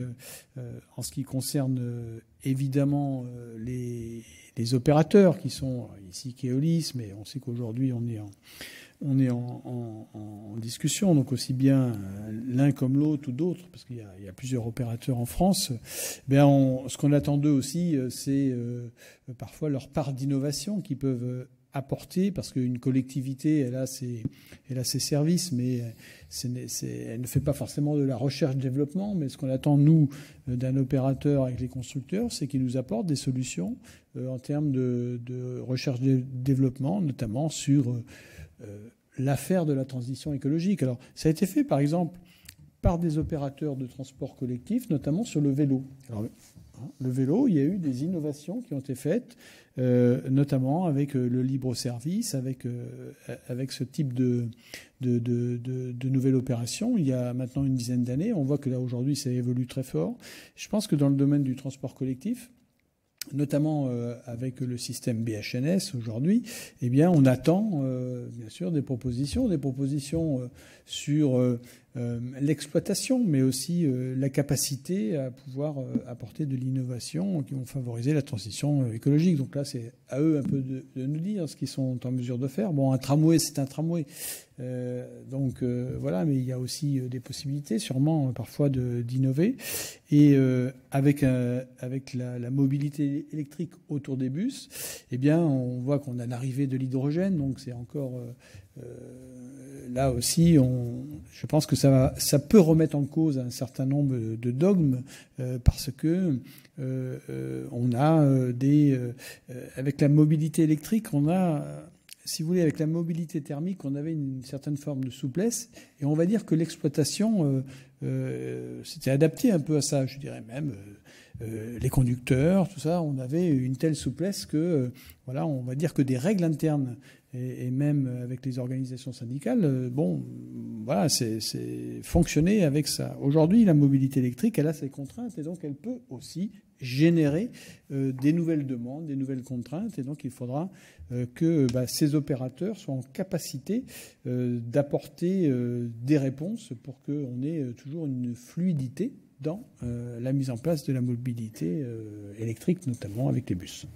en ce qui concerne évidemment les opérateurs qui sont ici Keolis, mais on sait qu'aujourd'hui on est en discussion, donc aussi bien l'un comme l'autre ou d'autres, parce qu'il y a plusieurs opérateurs en France. Ce qu'on attend d'eux aussi, c'est parfois leur part d'innovation qu'ils peuvent apporter, parce qu'une collectivité, elle a ses services, mais elle ne fait pas forcément de la recherche-développement. Mais ce qu'on attend, nous, d'un opérateur avec les constructeurs, c'est qu'il nous apporte des solutions en termes de recherche-développement, notamment sur l'affaire de la transition écologique. Alors, ça a été fait, par exemple, par des opérateurs de transport collectif, notamment sur le vélo. Alors, le vélo, il y a eu des innovations qui ont été faites, notamment avec le libre-service, avec ce type de nouvelle opération. Il y a maintenant une dizaine d'années, on voit que là, aujourd'hui, ça évolue très fort. Je pense que dans le domaine du transport collectif, notamment avec le système BHNS aujourd'hui, eh bien, on attend bien sûr des propositions sur l'exploitation, mais aussi la capacité à pouvoir apporter de l'innovation qui vont favoriser la transition écologique. Donc là, c'est à eux un peu de nous dire ce qu'ils sont en mesure de faire. Bon, un tramway, c'est un tramway. Voilà, mais il y a aussi des possibilités, sûrement parfois d'innover. Et avec la mobilité électrique autour des bus, eh bien, on voit qu'on a l'arrivée de l'hydrogène, donc c'est encore là aussi, je pense que ça peut remettre en cause un certain nombre de dogmes, parce que on a avec la mobilité électrique, on a, si vous voulez, avec la mobilité thermique, on avait une certaine forme de souplesse, et on va dire que l'exploitation s'était adaptée un peu à ça, je dirais même. Les conducteurs, tout ça, on avait une telle souplesse que, voilà, on va dire que des règles internes et même avec les organisations syndicales, voilà, c'est fonctionner avec ça. Aujourd'hui, la mobilité électrique, elle a ses contraintes, et donc elle peut aussi générer des nouvelles demandes, des nouvelles contraintes, et donc il faudra que ces opérateurs soient en capacité d'apporter des réponses pour qu'on ait toujours une fluidité dans la mise en place de la mobilité électrique, notamment avec les bus.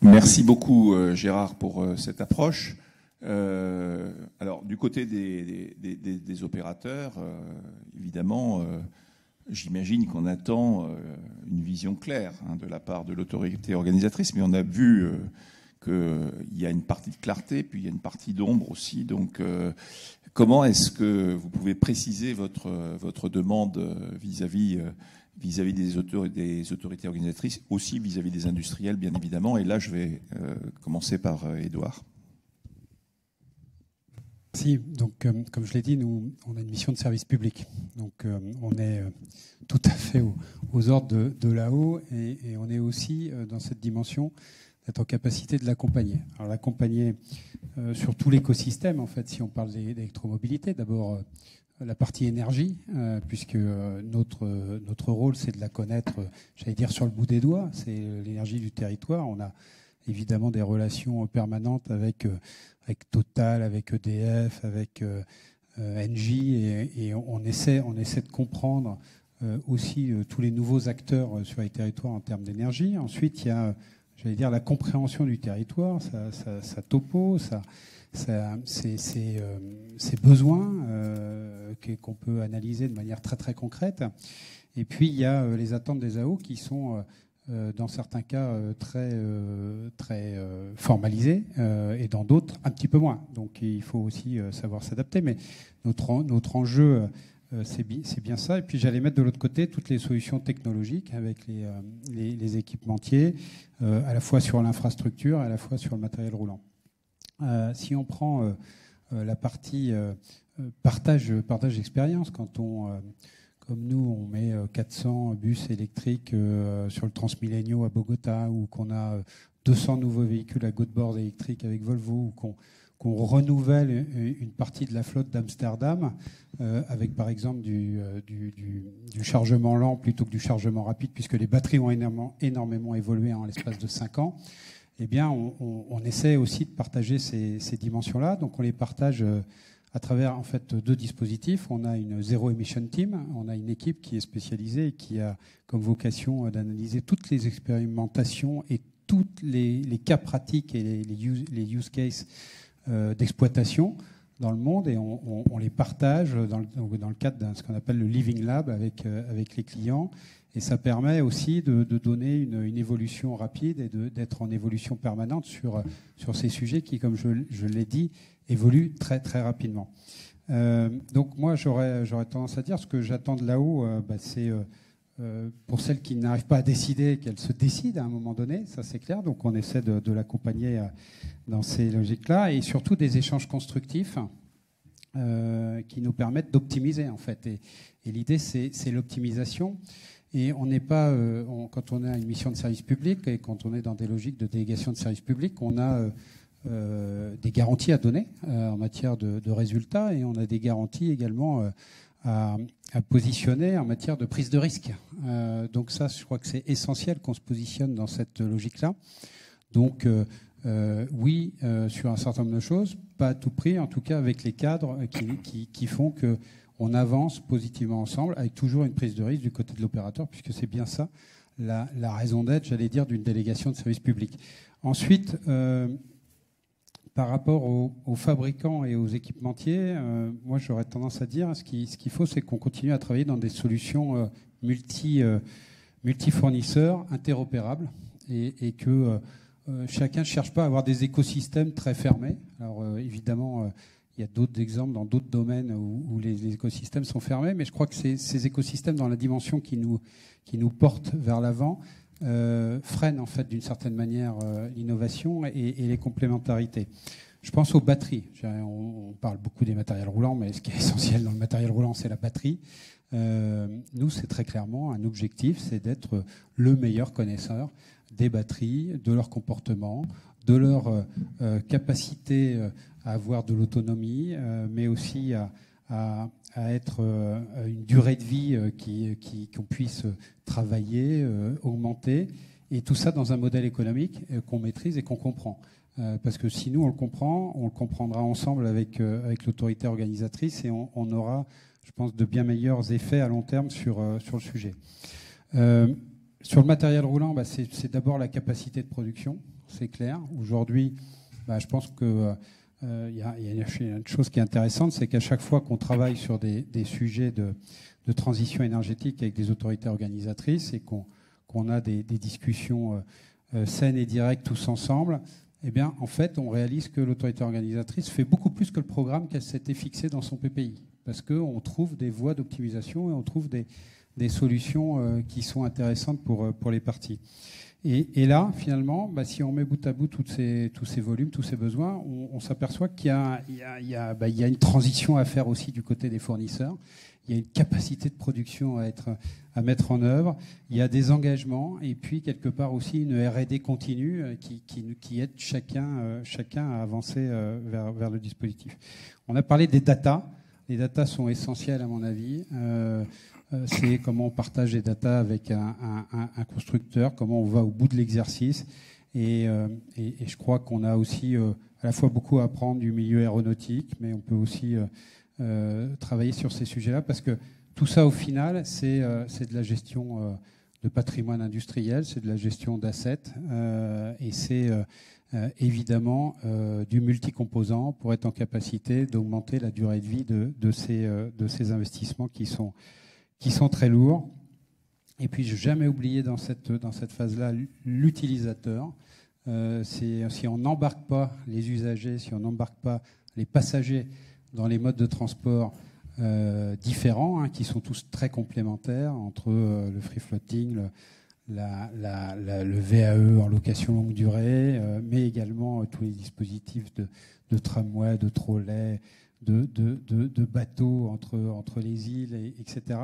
Merci beaucoup, Gérard, pour cette approche. Alors, du côté des opérateurs, évidemment, j'imagine qu'on attend une vision claire de la part de l'autorité organisatrice, mais on a vu qu'il y a une partie de clarté, puis il y a une partie d'ombre aussi. Donc, comment est-ce que vous pouvez préciser votre demande vis-à-vis des autorités organisatrices, aussi vis-à-vis des industriels, bien évidemment? Et là, je vais commencer par Édouard. Si, donc comme je l'ai dit, nous, on a une mission de service public. Donc on est tout à fait aux ordres de là-haut, et on est aussi dans cette dimension d'être en capacité de l'accompagner. Alors l'accompagner sur tout l'écosystème, en fait, si on parle d'électromobilité, d'abord la partie énergie, puisque notre rôle, c'est de la connaître, j'allais dire, sur le bout des doigts. C'est l'énergie du territoire. On a évidemment des relations permanentes avec Total, avec EDF, avec Engie, et on essaie de comprendre aussi tous les nouveaux acteurs sur les territoires en termes d'énergie. Ensuite, il y a, j'allais dire, la compréhension du territoire, sa topo, ses besoins qu'on peut analyser de manière très très concrète. Et puis il y a les attentes des AO qui sont dans certains cas très formalisées et dans d'autres un petit peu moins. Donc il faut aussi savoir s'adapter. Mais notre enjeu, c'est bien ça. Et puis j'allais mettre de l'autre côté toutes les solutions technologiques avec les équipementiers, à la fois sur l'infrastructure, à la fois sur le matériel roulant. Si on prend la partie partage d'expérience, quand comme nous, on met 400 bus électriques sur le Transmilenio à Bogota, ou qu'on a 200 nouveaux véhicules à Göteborg électriques avec Volvo, ou qu'on renouvelle une partie de la flotte d'Amsterdam avec, par exemple, du chargement lent plutôt que du chargement rapide, puisque les batteries ont énormément évolué en l'espace de 5 ans, eh bien, on essaie aussi de partager ces dimensions-là. Donc, on les partage à travers, en fait, 2 dispositifs. On a une Zero Emission Team. On a une équipe qui est spécialisée et qui a comme vocation d'analyser toutes les expérimentations et tous les cas pratiques et les use cases d'exploitation dans le monde. Et on les partage dans le cadre de ce qu'on appelle le Living Lab avec les clients. Et ça permet aussi de donner une évolution rapide et d'être en évolution permanente sur ces sujets qui, comme je l'ai dit, évoluent très très rapidement. Donc moi, j'aurais tendance à dire, ce que j'attends de là-haut, c'est pour celles qui n'arrivent pas à décider, qu'elles se décident à un moment donné, ça c'est clair. Donc on essaie de l'accompagner dans ces logiques-là, et surtout des échanges constructifs qui nous permettent d'optimiser, en fait. Et l'idée, c'est l'optimisation. Et on n'est pas, quand on a une mission de service public et quand on est dans des logiques de délégation de service public, on a des garanties à donner en matière de résultats, et on a des garanties également à positionner en matière de prise de risque. Donc ça, je crois que c'est essentiel qu'on se positionne dans cette logique-là. Donc oui, sur un certain nombre de choses, pas à tout prix, en tout cas avec les cadres qui font que on avance positivement ensemble, avec toujours une prise de risque du côté de l'opérateur, puisque c'est bien ça la raison d'être, j'allais dire, d'une délégation de service public. Ensuite, par rapport aux fabricants et aux équipementiers, moi j'aurais tendance à dire, ce qu'il faut, c'est qu'on continue à travailler dans des solutions multi-fournisseurs, interopérables, et que chacun ne cherche pas à avoir des écosystèmes très fermés. Alors évidemment, il y a d'autres exemples dans d'autres domaines où les écosystèmes sont fermés, mais je crois que ces écosystèmes, dans la dimension qui nous porte vers l'avant, freinent en fait d'une certaine manière l'innovation et les complémentarités. Je pense aux batteries. On parle beaucoup des matériels roulants, mais ce qui est essentiel dans le matériel roulant, c'est la batterie. Nous, c'est très clairement un objectif, c'est d'être le meilleur connaisseur des batteries, de leur comportement, de leur capacité à avoir de l'autonomie, mais aussi à être une durée de vie qu'on puisse travailler, augmenter, et tout ça dans un modèle économique qu'on maîtrise et qu'on comprend. Parce que si nous on le comprend, on le comprendra ensemble avec l'autorité organisatrice, et on aura, je pense, de bien meilleurs effets à long terme sur le sujet. Sur le matériel roulant, c'est d'abord la capacité de production, c'est clair. Aujourd'hui, je pense que il y a une chose qui est intéressante, c'est qu'à chaque fois qu'on travaille sur des sujets de transition énergétique avec des autorités organisatrices, et qu'on a des discussions saines et directes tous ensemble, eh bien, en fait, on réalise que l'autorité organisatrice fait beaucoup plus que le programme qu'elle s'était fixé dans son PPI, parce qu'on trouve des voies d'optimisation et on trouve des solutions qui sont intéressantes pour les parties. Et là, finalement, si on met bout à bout tous ces volumes, tous ces besoins, on s'aperçoit qu'il y a une transition à faire aussi du côté des fournisseurs. Il y a une capacité de production à mettre en œuvre. Il y a des engagements, et puis quelque part aussi une R&D continue qui aide chacun à avancer vers le dispositif. On a parlé des data. Les datas sont essentielles à mon avis. C'est comment on partage les datas avec un constructeur, comment on va au bout de l'exercice. Et je crois qu'on a aussi à la fois beaucoup à apprendre du milieu aéronautique, mais on peut aussi travailler sur ces sujets-là, parce que tout ça, au final, c'est de la gestion de patrimoine industriel, c'est de la gestion d'assets, et c'est évidemment du multicomposant pour être en capacité d'augmenter la durée de vie de ces investissements qui sont très lourds. Et puis, je n'ai jamais oublié dans cette phase-là l'utilisateur. Si on n'embarque pas les usagers, si on n'embarque pas les passagers dans les modes de transport différents, qui sont tous très complémentaires entre le free floating, le VAE en location longue durée, mais également tous les dispositifs de tramway, de trolley, de bateaux entre les îles, etc.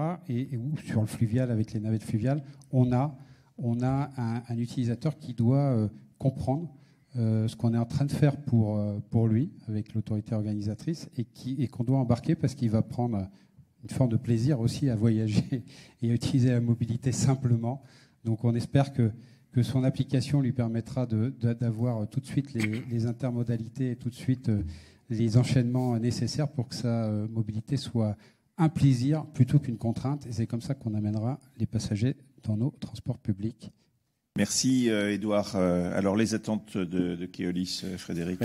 Ou sur le fluvial avec les navettes fluviales, on a un utilisateur qui doit comprendre ce qu'on est en train de faire pour lui avec l'autorité organisatrice et qu'on doit embarquer parce qu'il va prendre une forme de plaisir aussi à voyager et à utiliser la mobilité simplement. Donc on espère que son application lui permettra d'avoir tout de suite les intermodalités et tout de suite les enchaînements nécessaires pour que sa mobilité soit un plaisir plutôt qu'une contrainte. Et c'est comme ça qu'on amènera les passagers dans nos transports publics. Merci Édouard. Alors les attentes de Keolis, Frédéric.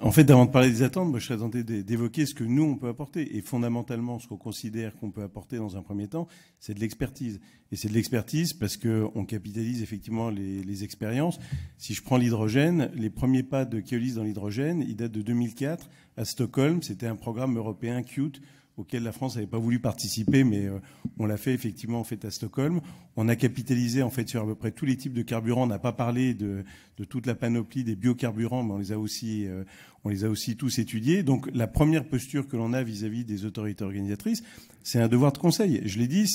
En fait, avant de parler des attentes, moi, je serais tenté d'évoquer ce que nous, on peut apporter. Et fondamentalement, ce qu'on considère qu'on peut apporter dans un premier temps, c'est de l'expertise. Et c'est de l'expertise parce qu'on capitalise effectivement les expériences. Si je prends l'hydrogène, les premiers pas de Keolis dans l'hydrogène, ils datent de 2004 à Stockholm. C'était un programme européen CUTE auquel la France n'avait pas voulu participer, mais on l'a fait effectivement à Stockholm. On a capitalisé en fait sur à peu près tous les types de carburants. On n'a pas parlé de toute la panoplie des biocarburants, mais on les a aussi tous étudiés. Donc la première posture que l'on a vis-à-vis des autorités organisatrices, c'est un devoir de conseil. Je l'ai dit,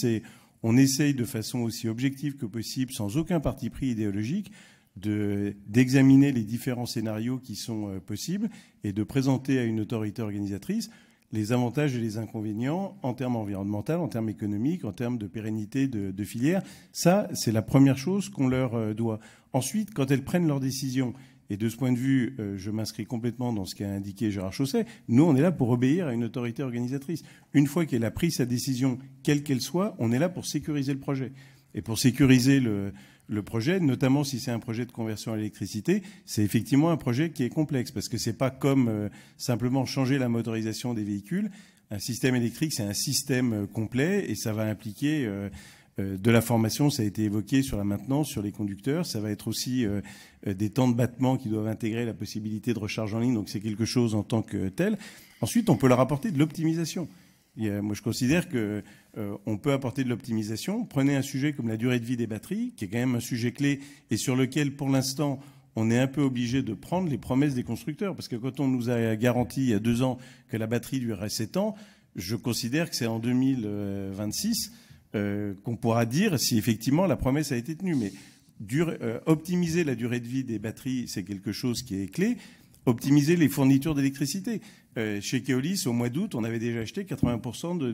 on essaye de façon aussi objective que possible, sans aucun parti pris idéologique, d'examiner les différents scénarios qui sont possibles et de présenter à une autorité organisatrice les avantages et les inconvénients en termes environnementaux, en termes économiques, en termes de pérennité de filière. Ça, c'est la première chose qu'on leur doit. Ensuite, quand elles prennent leurs décisions, et de ce point de vue, je m'inscris complètement dans ce qu'a indiqué Gérard Chausset, nous, on est là pour obéir à une autorité organisatrice. Une fois qu'elle a pris sa décision, quelle qu'elle soit, on est là pour sécuriser le projet. Et pour sécuriser le projet, notamment si c'est un projet de conversion à l'électricité, c'est effectivement un projet qui est complexe parce que c'est pas comme simplement changer la motorisation des véhicules. Un système électrique, c'est un système complet et ça va impliquer de la formation, ça a été évoqué sur la maintenance, sur les conducteurs. Ça va être aussi des temps de battement qui doivent intégrer la possibilité de recharge en ligne. Donc c'est quelque chose en tant que tel. Ensuite, on peut leur apporter de l'optimisation. Moi, je considère que on peut apporter de l'optimisation. Prenez un sujet comme la durée de vie des batteries, qui est quand même un sujet clé et sur lequel, pour l'instant, on est un peu obligé de prendre les promesses des constructeurs. Parce que quand on nous a garanti il y a 2 ans que la batterie durerait 7 ans, je considère que c'est en 2026 qu'on pourra dire si effectivement la promesse a été tenue. Mais optimiser la durée de vie des batteries, c'est quelque chose qui est clé. Optimiser les fournitures d'électricité. Chez Keolis, au mois d'août, on avait déjà acheté 80% de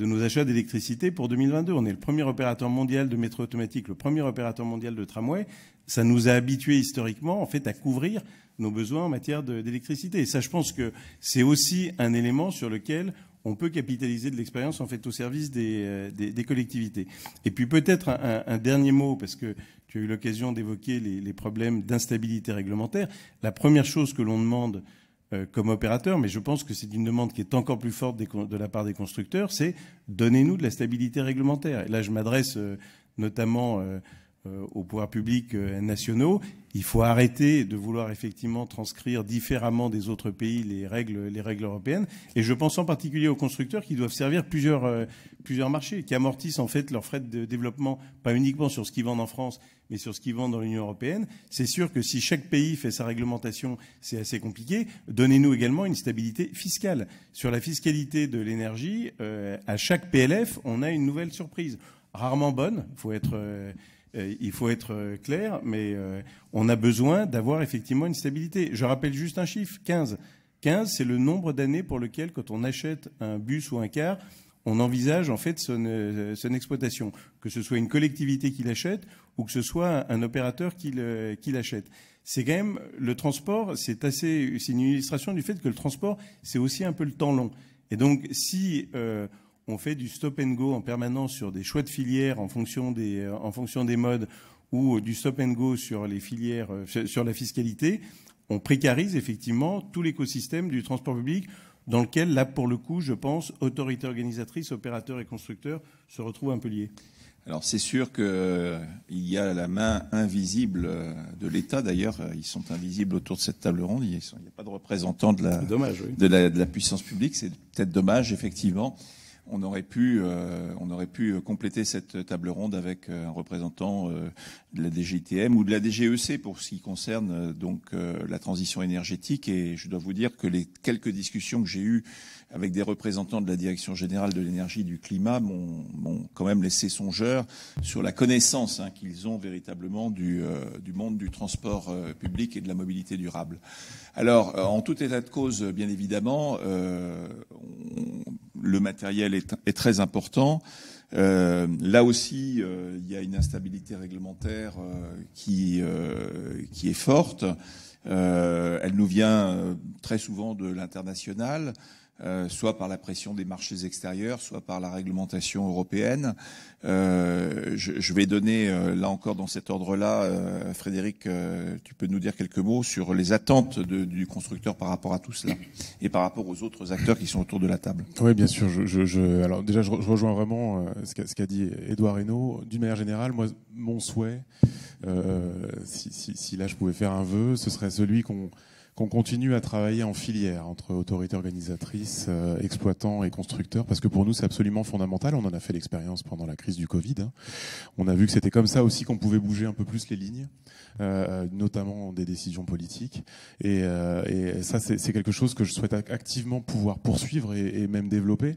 nos achats d'électricité pour 2022. On est le premier opérateur mondial de métro automatique, le premier opérateur mondial de tramway. Ça nous a habitués historiquement, en fait, à couvrir nos besoins en matière d'électricité. Et ça, je pense que c'est aussi un élément sur lequel on peut capitaliser de l'expérience en fait au service des collectivités. Et puis peut-être un dernier mot, parce que tu as eu l'occasion d'évoquer les problèmes d'instabilité réglementaire. La première chose que l'on demande comme opérateur, mais je pense que c'est une demande qui est encore plus forte de la part des constructeurs, c'est donnez-nous de la stabilité règlementaire. Et là, je m'adresse notamment aux pouvoirs publics nationaux. Il faut arrêter de vouloir effectivement transcrire différemment des autres pays les règles européennes. Et je pense en particulier aux constructeurs qui doivent servir plusieurs marchés, qui amortissent en fait leurs frais de développement, pas uniquement sur ce qu'ils vendent en France, mais sur ce qu'ils vendent dans l'Union européenne. C'est sûr que si chaque pays fait sa réglementation, c'est assez compliqué. Donnez-nous également une stabilité fiscale. Sur la fiscalité de l'énergie, à chaque PLF, on a une nouvelle surprise. Rarement bonne, il faut être clair, mais on a besoin d'avoir effectivement une stabilité. Je rappelle juste un chiffre, 15. 15, c'est le nombre d'années pour lequel, quand on achète un bus ou un car, on envisage en fait son exploitation, que ce soit une collectivité qui l'achète ou que ce soit un opérateur qui l'achète. C'est quand même le transport, c'est une illustration du fait que le transport, c'est aussi un peu le temps long. Et donc, si on fait du stop and go en permanence sur des choix de filières en fonction des modes ou du stop and go sur les filières, sur la fiscalité, on précarise effectivement tout l'écosystème du transport public, dans lequel, là, pour le coup, je pense, autorités organisatrices, opérateurs et constructeurs se retrouvent un peu liés. Alors c'est sûr qu'il y a la main invisible de l'État. D'ailleurs, ils sont invisibles autour de cette table ronde. Il n'y a pas de représentants de la puissance publique. C'est peut-être dommage, effectivement. On aurait pu compléter cette table ronde avec un représentant de la DGITM ou de la DGEC pour ce qui concerne la transition énergétique. Et je dois vous dire que les quelques discussions que j'ai eues avec des représentants de la Direction générale de l'énergie et du climat m'ont quand même laissé songeur sur la connaissance qu'ils ont véritablement du monde du transport public et de la mobilité durable. Alors, en tout état de cause, bien évidemment, le matériel est très important. Là aussi, il y a une instabilité réglementaire qui est forte. Elle nous vient très souvent de l'international, soit par la pression des marchés extérieurs, soit par la réglementation européenne. Je vais donner, là encore dans cet ordre-là, Frédéric, tu peux nous dire quelques mots sur les attentes du constructeur par rapport à tout cela et par rapport aux autres acteurs qui sont autour de la table. Oui, bien sûr. Alors déjà, je rejoins vraiment ce qu'a dit Édouard Hainaut. D'une manière générale, moi, mon souhait, si là je pouvais faire un vœu, ce serait celui qu'on continue à travailler en filière entre autorités organisatrices, exploitants et constructeurs, parce que pour nous c'est absolument fondamental. On en a fait l'expérience pendant la crise du Covid. On a vu que c'était comme ça aussi qu'on pouvait bouger un peu plus les lignes, notamment des décisions politiques. Et ça c'est quelque chose que je souhaite activement pouvoir poursuivre et même développer.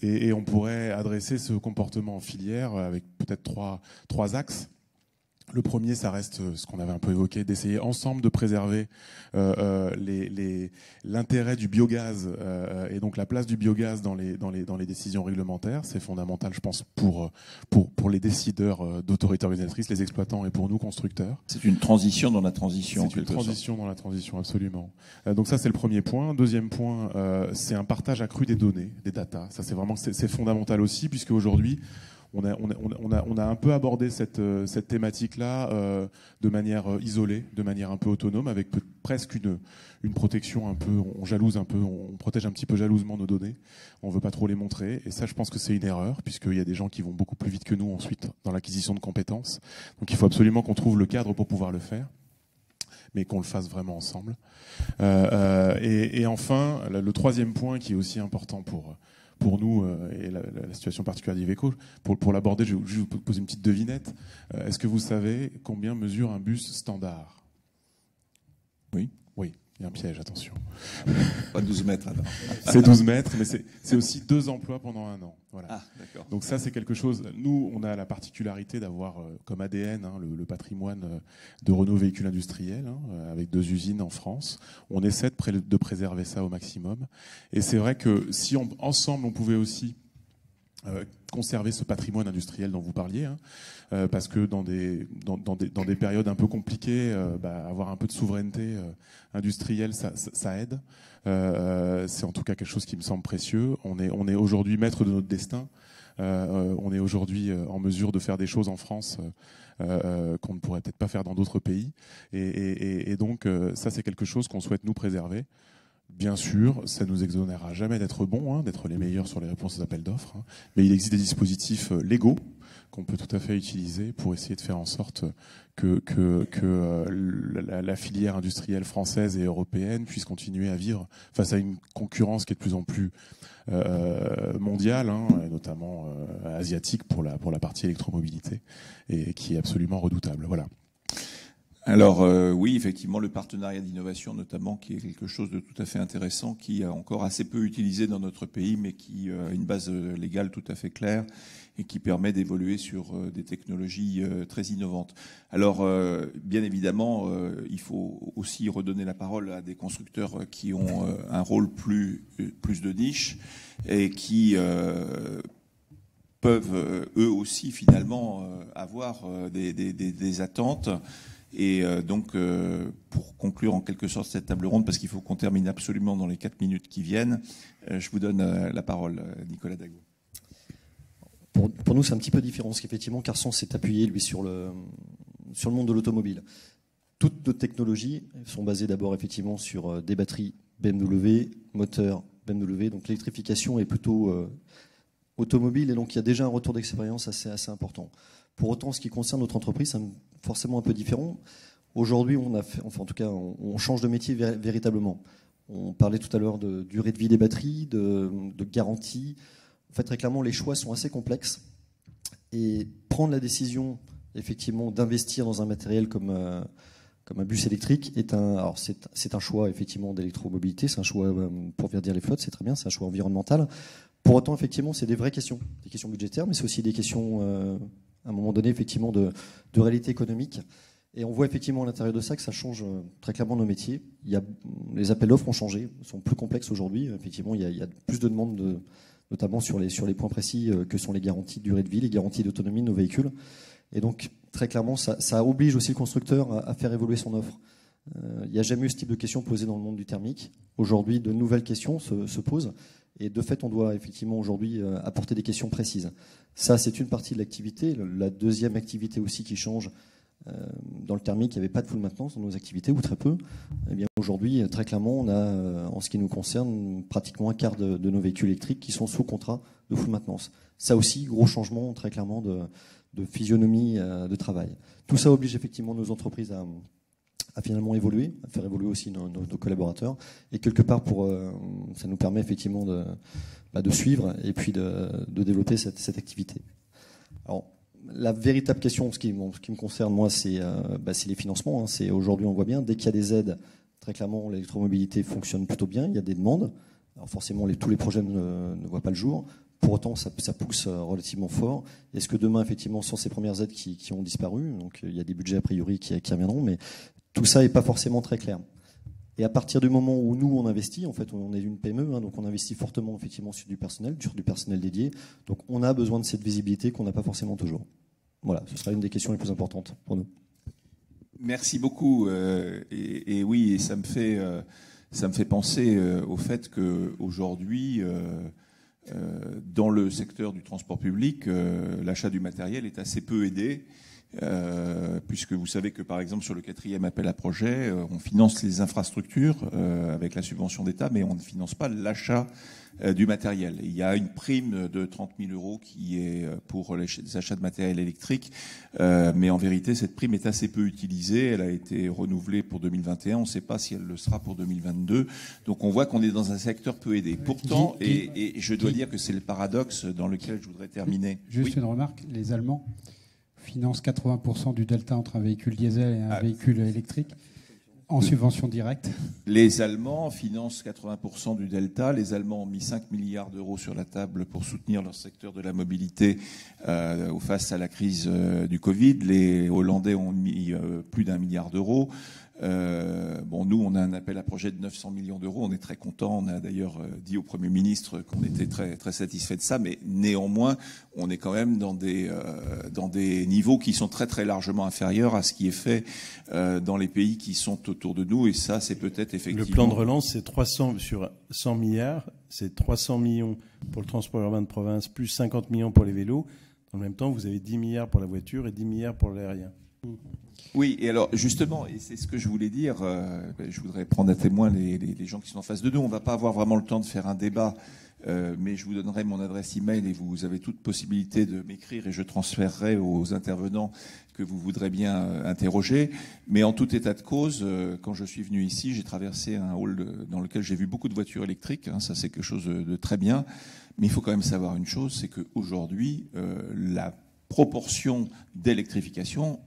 Et on pourrait adresser ce comportement en filière avec peut-être trois axes. Le premier, ça reste ce qu'on avait un peu évoqué, d'essayer ensemble de préserver l'intérêt du biogaz et donc la place du biogaz dans les décisions réglementaires. C'est fondamental, je pense, pour les décideurs d'autorités organisatrices, les exploitants et pour nous, constructeurs. C'est une transition dans la transition. C'est une transition dans la transition, absolument. Donc ça, c'est le premier point. Deuxième point, c'est un partage accru des données, des data. Ça, c'est fondamental aussi, puisque aujourd'hui, on a un peu abordé cette thématique-là de manière isolée, de manière un peu autonome, avec presque une protection un peu, on protège un petit peu jalousement nos données. On veut pas trop les montrer. Et ça, je pense que c'est une erreur, puisqu'il y a des gens qui vont beaucoup plus vite que nous ensuite dans l'acquisition de compétences. Donc il faut absolument qu'on trouve le cadre pour pouvoir le faire, mais qu'on le fasse vraiment ensemble. Et enfin, le troisième point qui est aussi important pour nous et la situation particulière d'Iveco, pour l'aborder, je vais vous poser une petite devinette. Est-ce que vous savez combien mesure un bus standard ? Oui. Oui, il y a un piège, attention. Pas 12 mètres alors. C'est 12 mètres, mais c'est aussi 2 emplois pendant 1 an. Voilà. Ah, d'accord. Donc ça, c'est quelque chose. Nous, on a la particularité d'avoir comme ADN le patrimoine de Renault Véhicules Industriels, avec 2 usines en France. On essaie de préserver ça au maximum. Et c'est vrai que si ensemble, on pouvait aussi conserver ce patrimoine industriel dont vous parliez, parce que dans des périodes un peu compliquées, avoir un peu de souveraineté industrielle, ça aide. C'est en tout cas quelque chose qui me semble précieux. On est aujourd'hui maître de notre destin. On est aujourd'hui en mesure de faire des choses en France qu'on ne pourrait peut-être pas faire dans d'autres pays. Et donc, ça, c'est quelque chose qu'on souhaite nous préserver. Bien sûr, ça nous exonérera jamais d'être bons, d'être les meilleurs sur les réponses aux appels d'offres. Mais il existe des dispositifs légaux qu'on peut tout à fait utiliser pour essayer de faire en sorte que la filière industrielle française et européenne puisse continuer à vivre face à une concurrence qui est de plus en plus mondiale, et notamment asiatique pour la partie électromobilité, et qui est absolument redoutable. Voilà. Alors oui, effectivement, le partenariat d'innovation notamment, qui est quelque chose de tout à fait intéressant, qui est encore assez peu utilisé dans notre pays, mais qui a une base légale tout à fait claire et qui permet d'évoluer sur des technologies très innovantes. Alors, bien évidemment, il faut aussi redonner la parole à des constructeurs qui ont un rôle plus de niche et qui peuvent eux aussi finalement avoir des attentes. Et donc, pour conclure en quelque sorte cette table ronde, parce qu'il faut qu'on termine absolument dans les 4 minutes qui viennent, je vous donne la parole, Nicolas Dago. Pour nous, c'est un petit peu différent, parce qu'effectivement, Carson s'est appuyé, lui, sur le monde de l'automobile. Toutes nos technologies sont basées d'abord, effectivement, sur des batteries BMW, moteurs BMW, donc l'électrification est plutôt automobile, et donc il y a déjà un retour d'expérience assez important. Pour autant, ce qui concerne notre entreprise, c'est forcément un peu différent. Aujourd'hui, on change de métier véritablement. On parlait tout à l'heure de durée de vie des batteries, de garantie. En fait, très clairement, les choix sont assez complexes. Et prendre la décision, effectivement, d'investir dans un matériel comme un bus électrique c'est un choix, effectivement, d'électromobilité. C'est un choix pour verdir les flottes, c'est très bien, c'est un choix environnemental. Pour autant, effectivement, c'est des vraies questions. Des questions budgétaires, mais c'est aussi des questions... à un moment donné, effectivement, de réalité économique. Et on voit effectivement à l'intérieur de ça que ça change très clairement nos métiers. Les appels d'offres ont changé, sont plus complexes aujourd'hui. Effectivement, il y a plus de demandes, notamment sur les points précis que sont les garanties de durée de vie, les garanties d'autonomie de nos véhicules. Et donc, très clairement, ça oblige aussi le constructeur à faire évoluer son offre. Il n'y a jamais eu ce type de questions posées dans le monde du thermique. Aujourd'hui, de nouvelles questions se posent. Et de fait, on doit effectivement aujourd'hui apporter des questions précises. Ça, c'est une partie de l'activité. La deuxième activité aussi qui change dans le thermique, il n'y avait pas de full maintenance dans nos activités, ou très peu. Eh bien, aujourd'hui, très clairement, on a, en ce qui nous concerne, pratiquement un quart de nos véhicules électriques qui sont sous contrat de full maintenance. Ça aussi, gros changement, très clairement, de physionomie de travail. Tout ça oblige effectivement nos entreprises à finalement évoluer, à faire évoluer aussi nos collaborateurs. Et quelque part, ça nous permet effectivement de suivre et puis de développer cette activité. Alors, la véritable question, ce qui me concerne, moi, c'est les financements. C'est aujourd'hui, on voit bien, dès qu'il y a des aides, très clairement, l'électromobilité fonctionne plutôt bien. Il y a des demandes. Alors forcément, tous les projets ne voient pas le jour. Pour autant, ça pousse relativement fort. Est-ce que demain, effectivement, sans ces premières aides qui ont disparu, donc il y a des budgets a priori qui reviendront, mais tout ça n'est pas forcément très clair. Et à partir du moment où nous, on investit, en fait, on est une PME, donc on investit fortement, effectivement, sur du personnel dédié. Donc on a besoin de cette visibilité qu'on n'a pas forcément toujours. Voilà, ce sera une des questions les plus importantes pour nous. Merci beaucoup. Et oui, et ça me fait penser au fait qu'aujourd'hui, dans le secteur du transport public, l'achat du matériel est assez peu aidé. Puisque vous savez que par exemple sur le 4e appel à projet, on finance les infrastructures avec la subvention d'État, mais on ne finance pas l'achat du matériel. Il y a une prime de 30 000 € qui est pour les achats de matériel électrique, mais en vérité cette prime est assez peu utilisée. Elle a été renouvelée pour 2021, on ne sait pas si elle le sera pour 2022. Donc on voit qu'on est dans un secteur peu aidé. Pourtant, et je dois dire que c'est le paradoxe dans lequel je voudrais terminer. Juste une remarque, les Allemands finance 80% du delta entre un véhicule diesel et un véhicule électrique en subvention directe. Les Allemands financent 80% du delta. Les Allemands ont mis 5 milliards d'euros sur la table pour soutenir leur secteur de la mobilité face à la crise du Covid. Les Hollandais ont mis plus d'1 milliard d'euros. Nous, on a un appel à projet de 900 millions d'euros. On est très contents. On a d'ailleurs dit au Premier ministre qu'on était très, très satisfait de ça. Mais néanmoins, on est quand même dans des niveaux qui sont très, très largement inférieurs à ce qui est fait dans les pays qui sont autour de nous. Et ça, c'est peut-être effectivement... Le plan de relance, c'est 300 sur 100 milliards. C'est 300 millions pour le transport urbain de province, plus 50 millions pour les vélos. En même temps, vous avez 10 milliards pour la voiture et 10 milliards pour l'aérien. Oui, et alors justement, et c'est ce que je voulais dire, je voudrais prendre à témoin les gens qui sont en face de nous. On ne va pas avoir vraiment le temps de faire un débat, mais je vous donnerai mon adresse email et vous avez toute possibilité de m'écrire et je transférerai aux intervenants que vous voudrez bien interroger. Mais en tout état de cause, quand je suis venu ici, j'ai traversé un hall dans lequel j'ai vu beaucoup de voitures électriques. Ça, c'est quelque chose de très bien. Mais il faut quand même savoir une chose, c'est qu'aujourd'hui, la proportion d'électrification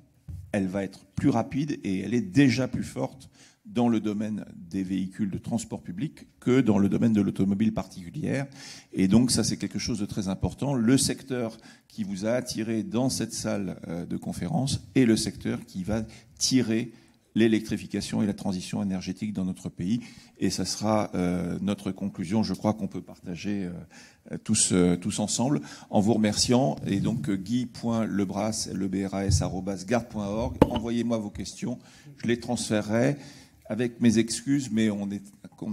elle va être plus rapide et elle est déjà plus forte dans le domaine des véhicules de transport public que dans le domaine de l'automobile particulière. Et donc ça, c'est quelque chose de très important. Le secteur qui vous a attiré dans cette salle de conférence est le secteur qui va tirer l'électrification et la transition énergétique dans notre pays. Et ça sera notre conclusion, je crois qu'on peut partager tous ensemble, en vous remerciant. Et donc guy.lebras@gard.org, envoyez-moi vos questions, je les transférerai avec mes excuses, mais on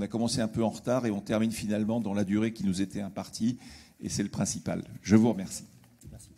a commencé un peu en retard et on termine finalement dans la durée qui nous était impartie, et c'est le principal. Je vous remercie. Merci.